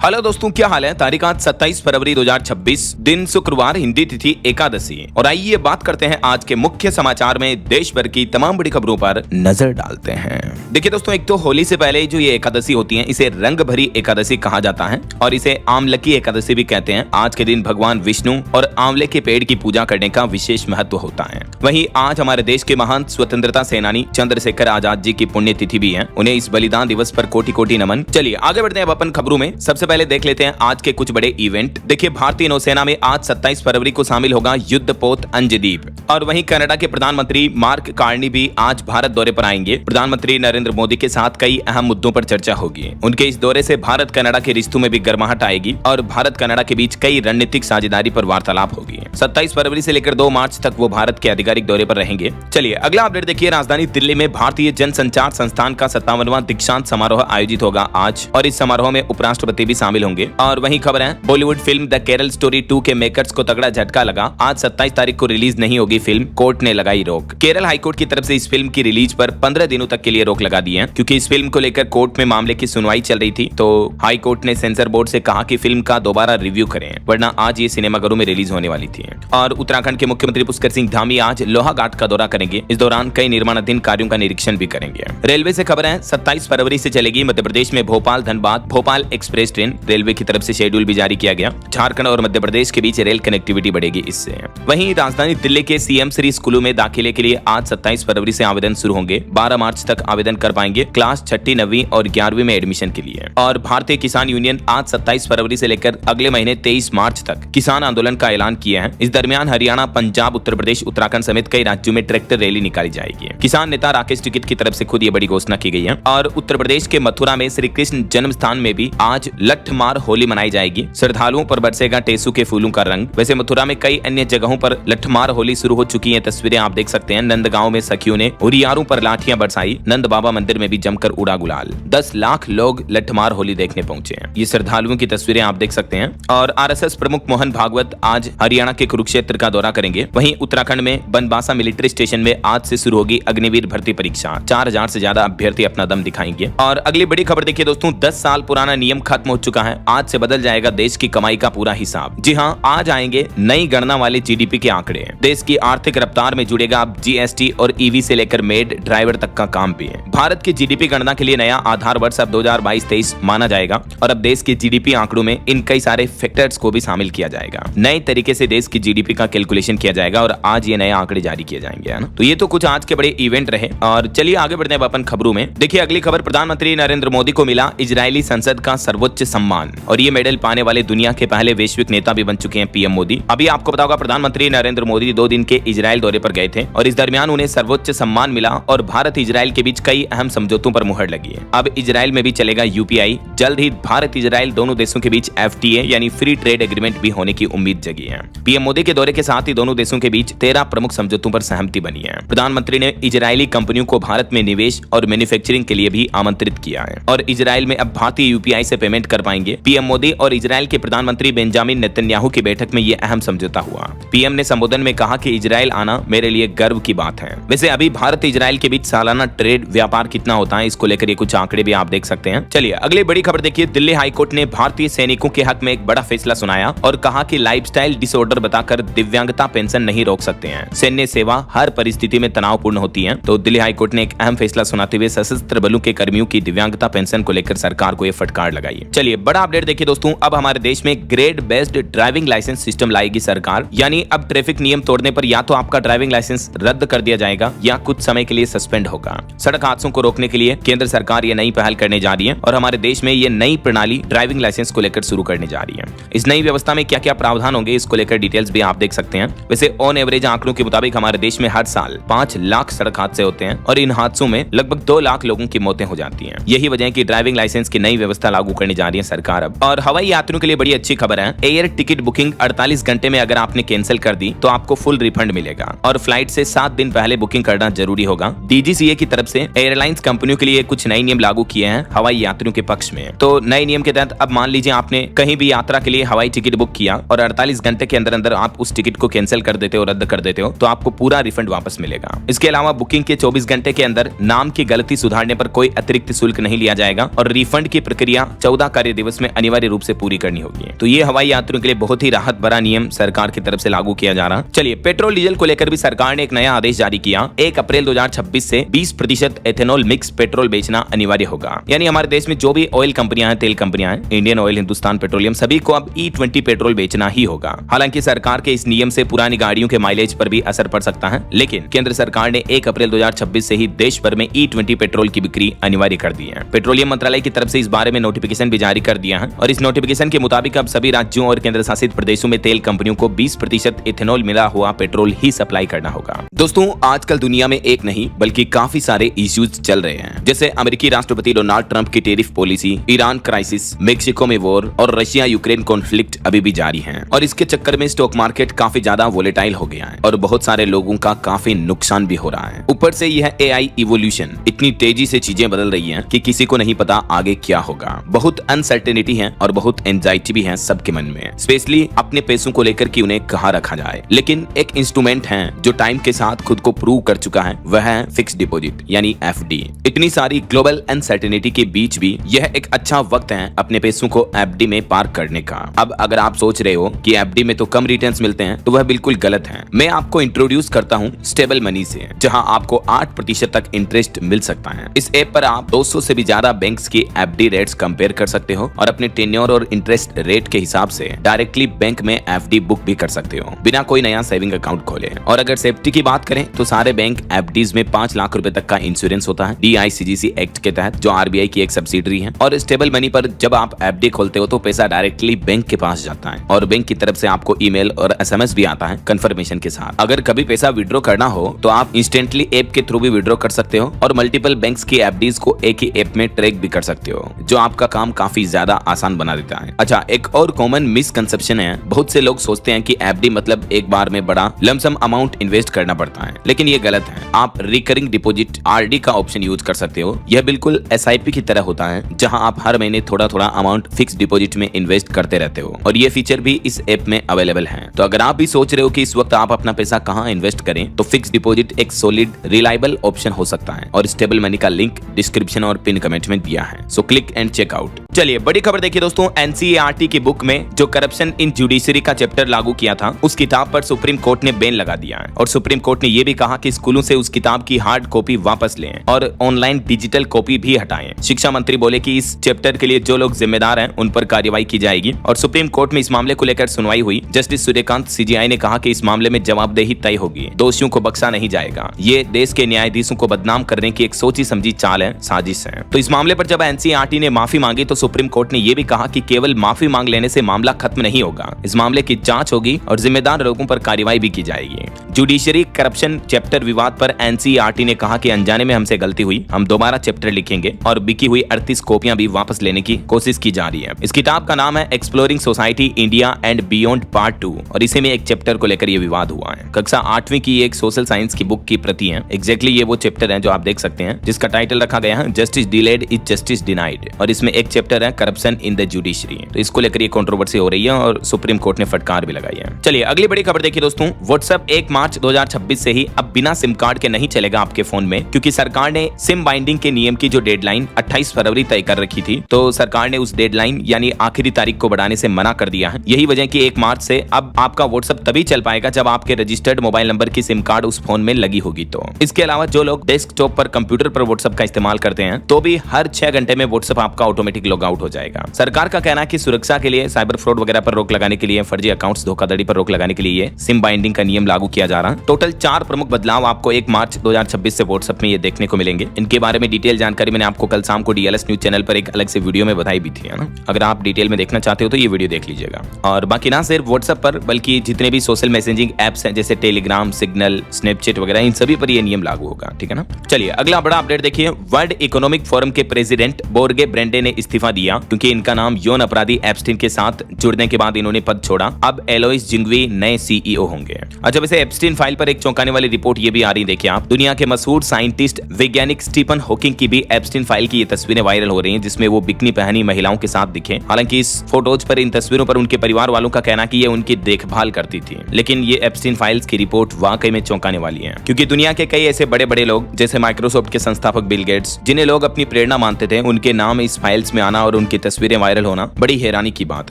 Hello दोस्तों, क्या हाल है। तारीख आज 27 फरवरी 2026, दिन शुक्रवार, हिंदी तिथि एकादशी। और आइए बात करते हैं आज के मुख्य समाचार में देश भर की तमाम बड़ी खबरों पर नजर डालते हैं। देखिए दोस्तों, एक तो होली से पहले जो ये एकादशी होती है इसे रंग भरी एकादशी कहा जाता है और इसे आमलकी एकादशी भी कहते हैं। आज के दिन भगवान विष्णु और आंवले के पेड़ की पूजा करने का विशेष महत्व होता है। वहीं आज हमारे देश के महान स्वतंत्रता सेनानी चंद्रशेखर आजाद जी की पुण्यतिथि भी है। उन्हें इस बलिदान दिवस पर कोटि कोटि नमन। चलिए आगे बढ़ते हैं अब अपन खबरों में। सबसे पहले देख लेते हैं आज के कुछ बड़े इवेंट। देखिए, भारतीय नौसेना में आज 27 फरवरी को शामिल होगा युद्धपोत अंजदीप। और वहीं कनाडा के प्रधानमंत्री मार्क कार्नी भी आज भारत दौरे पर आएंगे। प्रधानमंत्री नरेंद्र मोदी के साथ कई अहम मुद्दों पर चर्चा होगी। उनके इस दौरे से भारत कनाडा के रिश्तों में भी गर्माहट आएगी और भारत कनाडा के बीच कई रणनीतिक साझेदारी पर वार्तालाप होगी। 27 फरवरी से लेकर 2 मार्च तक वो भारत के आधिकारिक दौरे पर रहेंगे। चलिए अगला अपडेट देखिए। राजधानी दिल्ली में भारतीय जनसंचार संस्थान का 57वां दीक्षांत समारोह आयोजित होगा आज और इस समारोह में उपराष्ट्रपति भी शामिल होंगे। और वहीं खबर है, Bollywood film the Kerala story 2 के मेकर्स को तगड़ा झटका लगा। आज 27 तारीख को रिलीज नहीं होगी फिल्म, कोर्ट ने लगाई रोक। केरल हाईकोर्ट की तरफ से इस फिल्म की रिलीज पर 15 दिनों तक के लिए रोक लगा दी है, क्योंकि इस फिल्म को लेकर कोर्ट में मामले की सुनवाई चल रही थी। तो हाई कोर्ट ने सेंसर बोर्ड से कहा कि फिल्म का दोबारा रिव्यू करें, वरना आज ये सिनेमाघरों में रिलीज होने वाली थी। और उत्तराखंड के मुख्यमंत्री पुष्कर सिंह धामी आज लोहाघाट का दौरा करेंगे। इस दौरान कई निर्माणाधीन कार्यों का निरीक्षण भी करेंगे। रेलवे से खबर है, 27 फरवरी से चलेगी मध्य प्रदेश में Bhopal Dhanbad Bhopal express train. Railway की तरफ से शेड्यूल भी जारी किया गया। झारखंड और मध्य प्रदेश के बीच रेल कनेक्टिविटी बढ़ेगी इससे। वहीं राजधानी दिल्ली के सीएम श्री स्कूलों में दाखिले के लिए आज 27 फरवरी से आवेदन शुरू होंगे। 12 मार्च तक आवेदन कर पाएंगे क्लास 6ठी 9वीं और 11वीं में एडमिशन के लिए। और भारतीय किसान यूनियन आज 27 फरवरी से लेकर अगले महीने 23 मार्च तक किसान आंदोलन का ऐलान किया है। इस दरमियान हरियाणा, पंजाब, उत्तर प्रदेश, उत्तराखंड समेत कई राज्यों में ट्रैक्टर रैली निकाली जाएगी। किसान नेता राकेश टिकैत की तरफ से खुद ये बड़ी घोषणा की गई है। और उत्तर प्रदेश के मथुरा में श्री कृष्ण जन्म स्थान में भी आज लठमार होली मनाई जाएगी। श्रद्धालुओं पर बरसेगा टेसू के फूलों का रंग। वैसे मथुरा में कई अन्य जगहों पर लठमार होली शुरू हो चुकी है। तस्वीरें आप देख सकते हैं। नंदगांव में सखियों ने हुरियारों पर लाठियां बरसाई। नंद बाबा मंदिर में भी जमकर उड़ा गुलाल। 10 लाख लोग लठमार होली देखने पहुंचे हैं। ये श्रद्धालुओं की तस्वीरें आप देख सकते हैं। और आरएसएस प्रमुख मोहन भागवत आज हरियाणा के कुरुक्षेत्र का दौरा करेंगे। वहीं उत्तराखंड में बनबासा मिलिट्री स्टेशन में आज से शुरू होगी अग्निवीर भर्ती परीक्षा। 4000 से ज्यादा अभ्यर्थी अपना दम दिखाएंगे। और अगली बड़ी खबर देखिए दोस्तों, 10 साल पुराना नियम खत्म हो चुका है। आज से बदल जाएगा देश की कमाई का पूरा हिसाब। जी हां, आज आएंगे नई गणना वाले जीडीपी के आंकड़े। देश की आर्थिक रफ्तार में जुड़ेगा अब जीएसटी और ईवी से लेकर मेड ड्राइवर तक का काम भी है। भारत की जीडीपी गणना के लिए नया आधार वर्ष अब 2022-23 माना जाएगा और अब देश के जीडीपी आंकड़ों में इन कई सारे फैक्टर्स को भी शामिल किया जाएगा। नए तरीके से देश की जीडीपी का कैलकुलेशन किया जाएगा और आज ये नए आंकड़े जारी किए जाएंगे, है ना। तो ये तो कुछ आज के बड़े इवेंट रहे। और चलिए आगे बढ़ते हैं अपन खबरों में। देखिए अगली खबर, प्रधानमंत्री नरेंद्र मोदी को मिला इजरायली संसद का सर्वोच्च सम्मान और ये मेडल पाने वाले दुनिया के पहले वैश्विक नेता भी बन चुके हैं पीएम मोदी। अभी आपको पता होगा, प्रधानमंत्री नरेंद्र मोदी 2 दिन के इजरायल दौरे पर गए थे और इस दरमियान उन्हें सर्वोच्च सम्मान मिला और भारत इजरायल के बीच कई अहम समझौतों पर मुहर लगी है। अब इजरायल में भी चलेगा यूपीआई। जल्द ही भारत इजरायल दोनों देशों के बीच एफटीए यानी फ्री ट्रेड एग्रीमेंट भी होने की उम्मीद जगी है। पीएम मोदी के दौरे के साथ ही दोनों देशों के बीच 13 प्रमुख समझौतों पर सहमति बनी है। प्रधानमंत्री ने इजरायली कंपनियों को भारत में निवेश और मैन्युफैक्चरिंग के लिए भी आमंत्रित किया है और इजरायल में अब भारतीय यूपीआई से पेमेंट कर पाएंगे। पीएम मोदी और इजरायल के प्रधानमंत्री बेंजामिन नेतन्याहू की बैठक में यह अहम समझौता हुआ। पीएम ने संबोधन में कहा कि इजरायल आना मेरे लिए गर्व की बात है। वैसे अभी भारत इजरायल के बीच सालाना ट्रेड व्यापार कितना होता है, इसको लेकर ये कुछ आंकड़े भी आप देख सकते हैं। चलिए अगली बड़ी खबर देखिए। दिल्ली हाईकोर्ट ने भारतीय सैनिकों के हक में एक बड़ा फैसला सुनाया और कहा कि लाइफस्टाइल डिसऑर्डर बताकर दिव्यांगता पेंशन नहीं रोक सकते हैं। सैन्य सेवा हर परिस्थिति में तनावपूर्ण होती है। तो दिल्ली हाईकोर्ट ने एक अहम फैसला सुनाते हुए सशस्त्र बलों के कर्मियों की दिव्यांगता पेंशन को लेकर सरकार को यह फटकार लगाई। चलिए बड़ा अपडेट देखिए दोस्तों, अब हमारे देश में grade based driving licence system लाएगी सरकार। यानी अब ट्रैफिक नियम तोड़ने पर या तो आपका ड्राइविंग लाइसेंस रद्द कर दिया जाएगा या कुछ समय के लिए सस्पेंड होगा। सड़क हादसों को रोकने के लिए केंद्र सरकार ये नई पहल करने जा रही है और हमारे देश में ये नई प्रणाली ड्राइविंग लाइसेंस को लेकर शुरू करने जा रही है। इस नई व्यवस्था में क्या क्या प्रावधान होंगे, इसको लेकर डिटेल्स भी आप देख सकते हैं। वैसे ऑन एवरेज आंकड़ों के मुताबिक हमारे देश में हर साल 5 लाख सड़क हादसे होते हैं और इन हादसों में लगभग 2 लाख लोगों की मौतें हो जाती हैं। यही वजह है कि ड्राइविंग लाइसेंस की नई व्यवस्था लागू करने जा रही है सरकार अब। और हवाई यात्रियों के लिए बड़ी अच्छी खबर है। एयर टिकट बुकिंग 48 घंटे में अगर आपने कैंसिल कर दी तो आपको फुल रिफंड मिलेगा और फ्लाइट से 7 दिन पहले बुकिंग करना जरूरी होगा। डीजीसीए की तरफ से एयरलाइंस कंपनियों के लिए कुछ नए नियम लागू किए हैं हवाई यात्रियों के पक्ष में। तो नए नियम के तहत अब मान लीजिए आपने कहीं भी यात्रा के लिए हवाई टिकट बुक किया और 48 घंटे के अंदर अंदर आप उस टिकट को कैंसिल कर देते हो, रद्द कर देते हो, तो आपको पूरा रिफंड वापस मिलेगा। इसके अलावा बुकिंग के 24 घंटे के अंदर नाम की गलती सुधारने पर कोई अतिरिक्त शुल्क नहीं लिया जाएगा और रिफंड की प्रक्रिया 14 कार्य दिवस में अनिवार्य रूप से पूरी करनी होगी। तो ये हवाई यात्रियों के लिए बहुत ही राहत भरा नियम सरकार की तरफ से लागू किया जा रहा। चलिए, पेट्रोल डीजल को लेकर भी सरकार ने एक नया आदेश जारी किया। 1 अप्रैल 2026 से 20% एथेनॉल मिक्स पेट्रोल बेचना अनिवार्य होगा। यानी हमारे देश में जो भी ऑयल कंपनियां हैं, तेल कंपनियां हैं, इंडियन ऑयल, हिंदुस्तान पेट्रोलियम, सभी को अब E20 पेट्रोल बेचना ही होगा। हालांकि सरकार के इस नियम से पुरानी गाड़ियों के माइलेज पर भी असर पड़ सकता है, लेकिन केंद्र सरकार ने 1 अप्रैल 2026 से ही देश भर में E20 पेट्रोल की बिक्री अनिवार्य कर दी है। पेट्रोलियम मंत्रालय की तरफ से इस बारे में नोटिफिकेशन भी जारी कर दिया है और इस नोटिफिकेशन के मुताबिक अब सभी राज्यों और केंद्र शासित प्रदेशों में तेल कंपनियों को 20% इथेनॉल मिला हुआ पेट्रोल ही सप्लाई करना होगा। दोस्तों, आजकल दुनिया में एक नहीं बल्कि काफी सारे इश्यूज चल रहे हैं, जैसे अमेरिकी राष्ट्रपति डोनाल्ड ट्रंप की tariff policy, Iran crisis, Mexico में वॉर और रशिया यूक्रेन कॉन्फ्लिक्ट अभी भी जारी है। और इसके चक्कर में स्टॉक मार्केट काफी ज्यादा वोलेटाइल हो गया है और बहुत सारे लोगों का काफी नुकसान भी हो रहा है। ऊपर से यह AI इवोल्यूशन, इतनी तेजी से चीजें बदल रही हैं कि किसी को नहीं पता आगे क्या होगा। बहुत अनसर्टेनिटी है और बहुत एंजाइटी भी है सबके मन में, स्पेशली अपने पैसों को लेकर कि उन्हें कहाँ रखा जाए। लेकिन एक इंस्ट्रूमेंट है जो टाइम के साथ खुद को प्रूव कर चुका है, वह है फिक्स डिपॉजिट यानी FD। इतनी सारी ग्लोबल अनसर्टेनिटी के बीच भी यह एक अच्छा वक्त है अपने पैसों को FD में पार्क करने का। अब अगर आप सोच रहे हो कि FD में तो कम रिटर्न्स मिलते हैं, तो वह बिल्कुल गलत है। मैं आपको इंट्रोड्यूस करता हूँ स्टेबल मनी से, जहां आपको 8% तक इंटरेस्ट मिल सकता है। इस ऐप पर आप 200 से भी ज्यादा बैंक्स की FD रेट्स कंपेयर कर सकते हो और अपने टेन्योर और इंटरेस्ट रेट के हिसाब से डायरेक्टली बैंक में FD बुक भी कर सकते हो बिना कोई नया सेविंग अकाउंट खोले। और अगर सेफ्टी की बात करें तो सारे बैंक FDs में 5 लाख रुपए तक का इंश्योरेंस होता है DICGC एक्ट के तहत, जो RBI की एक सब्सिडरी है। और स्टेबल मनी पर जब आप FD खोलते हो तो पैसा डायरेक्टली बैंक के पास जाता है और बैंक की तरफ से आपको ईमेल और SMS भी आता है कंफर्मेशन के साथ। अगर कभी पैसा विड्रॉ करना हो तो आप इंस्टेंटली ऐप के थ्रू भी विड्रॉ कर सकते हो और मल्टीपल बैंक्स की FDs को एक ही ऐप में ट्रैक भी कर सकते हो, जो आपका काम काफी ज्यादा आसान बना देता है। अच्छा, एक और कॉमन मिसकंसेप्शन है, बहुत से लोग सोचते हैं कि FD मतलब एक बार में बड़ा लमसम अमाउंट इन्वेस्ट करना पड़ता है, लेकिन ये गलत है। आप रिकरिंग डिपॉजिट RD का ऑप्शन यूज कर सकते हो। यह बिल्कुल SIP की तरह होता है, जहां आप हर महीने थोड़ा थोड़ा अमाउंट फिक्स डिपॉजिट में इन्वेस्ट करते रहते हो और ये फीचर भी इस ऐप में अवेलेबल है। तो अगर आप भी सोच रहे हो कि इस वक्त आप अपना पैसा कहां इन्वेस्ट करें, तो फिक्स डिपॉजिट एक सॉलिड रिलायबल ऑप्शन हो सकता है और स्टेबल मनी का लिंक डिस्क्रिप्शन और पिन कमेंट में दिया है, so click and check out. चलिए, बड़ी खबर देखिए दोस्तों, NCERT की बुक में जो करप्शन इन जुडिशरी का चैप्टर लागू किया था, उस किताब पर सुप्रीम कोर्ट ने बैन लगा दिया है और सुप्रीम कोर्ट ने यह भी कहा कि स्कूलों से उस किताब की हार्ड कॉपी वापस लें और ऑनलाइन डिजिटल कॉपी भी हटाएं। शिक्षा मंत्री बोले कि इस चैप्टर के लिए जो लोग जिम्मेदार हैं उन पर कार्रवाई की जाएगी और सुप्रीम कोर्ट में इस मामले को लेकर सुनवाई हुई। जस्टिस सूर्यकांत CGI ने कहा कि इस मामले में जवाबदेही तय होगी, दोषियों को बख्शा नहीं जाएगा। ये देश के न्यायाधीशों को बदनाम करने की एक सोची समझी चाल है, साजिश है। तो इस मामले पर जब NCERT ने माफी मांगी तो सुप्रीम कोर्ट ने यह भी कहा कि केवल माफी मांग लेने से मामला खत्म नहीं होगा, इस मामले की जांच होगी और जिम्मेदार लोगों पर कार्रवाई भी की जाएगी। जुडिशरी करप्शन चैप्टर विवाद पर NCERT ने कहा कि अनजाने में हमसे गलती हुई, हम दोबारा चैप्टर लिखेंगे और बिकी हुई 38 कॉपियां भी वापस लेने की कोशिश की जा रही है। इस किताब का नाम है exploring society India and beyond part 2 और इसी में एक चैप्टर को लेकर यह विवाद हुआ है। कक्षा 8वीं की एक सोशल साइंस की बुक की प्रति है। एग्जैक्टली ये वो चैप्टर है जो आप देख सकते हैं, जिसका टाइटल रखा गया है justice delayed is justice denied और इसमें एक चैप्टर है करप्शन इन द जुडिशरी। तो इसको लेकर ये कंट्रोवर्सी हो रही है और सुप्रीम कोर्ट ने फटकार भी लगाई है। चलिए, अगली बड़ी खबर देखिए दोस्तों, व्हाट्सएप 1 मार्च 2026 से ही अब बिना सिम कार्ड के नहीं चलेगा आपके फोन में, क्योंकि सरकार ने सिम बाइंडिंग के नियम की जो डेडलाइन 28 फरवरी तय कर रखी थी, तो सरकार ने उस डेडलाइन यानी आखिरी तारीख को बढ़ाने से मना कर दिया है। यही वजह कि 1 मार्च से अब आपका व्हाट्सएप तभी चल पाएगा जब आपके रजिस्टर्ड मोबाइल नंबर की सिम कार्ड उस फोन में लगी होगी। तो इसके अलावा जो लोग डेस्कटॉप पर कंप्यूटर पर व्हाट्सएप का इस्तेमाल करते हैं, तो भी हर 6 घंटे में व्हाट्सएप आपका ऑटोमेटिक लॉग आउट हो जाएगा। सरकार का कहना है कि सुरक्षा के लिए, साइबर फ्रॉड वगैरह पर रोक लगाने के लिए, फर्जी अकाउंट्स धोखाधड़ी पर रोक लगाने के लिए सिम बाइंडिंग का नियम लागू किया जा रहा है। टोटल 4 प्रमुख बदलाव आपको 1 मार्च 2026 से व्हाट्सएप में ये देखने को मिलेंगे। इनके बारे में डिटेल जानकारी मैंने आपको कल शाम को DLS न्यूज चैनल पर एक अलग से वीडियो में बताई भी थी, है ना। अगर आप डिटेल में देखना चाहते हो तो ये वीडियो देख लीजिएगा। और बाकी ना सिर्फ व्हाट्सएप पर बल्कि जितने भी सोशल मैसेजिंग एप्स हैं जैसे टेलीग्राम, सिग्नल, स्नैपचैट वगैरह, इन सभी पर ये नियम लागू होगा, ठीक है ना। चलिए, अगला बड़ा अपडेट देखिए, वर्ल्ड इकोनॉमिक फोरम के प्रेसिडेंट बोर्गे ब्रेंडे ने इस्तीफा दिया क्योंकि इनका नाम यौन अपराधी एप्स्टीन के साथ जुड़ने के बाद इन्होंने पद छोड़ा। अब एलोइस जिंगवी नए CEO होंगे। अच्छा, वैसे एप्स्टीन फाइल पर एक चौंकाने वाली रिपोर्ट ये भी आ रही, देखिए आप, दुनिया के मशहूर साइंटिस्ट वैज्ञानिक स्टीफन हॉकिंग की भी एप्स्टीन फाइल की ये तस्वीरें वायरल हो रही हैं, जिसमें वो बिकनी पहनी महिलाओं के साथ दिखे। हालांकि इस फोटोज पर, इन तस्वीरों पर उनके परिवार वालों का कहना कि ये उनकी देखभाल करती थी, लेकिन ये एप्स्टीन फाइल्स की रिपोर्ट वाकई में चौंकाने वाली है, क्योंकि दुनिया के कई ऐसे बड़े बड़े लोग जैसे माइक्रोसॉफ्ट के संस्थापक बिल गेट्स, जिन्हें लोग अपनी प्रेरणा मानते थे, उनके नाम इस फाइल्स में आना और पर उनकी तस्वीरें वायरल होना बड़ी हैरानी की बात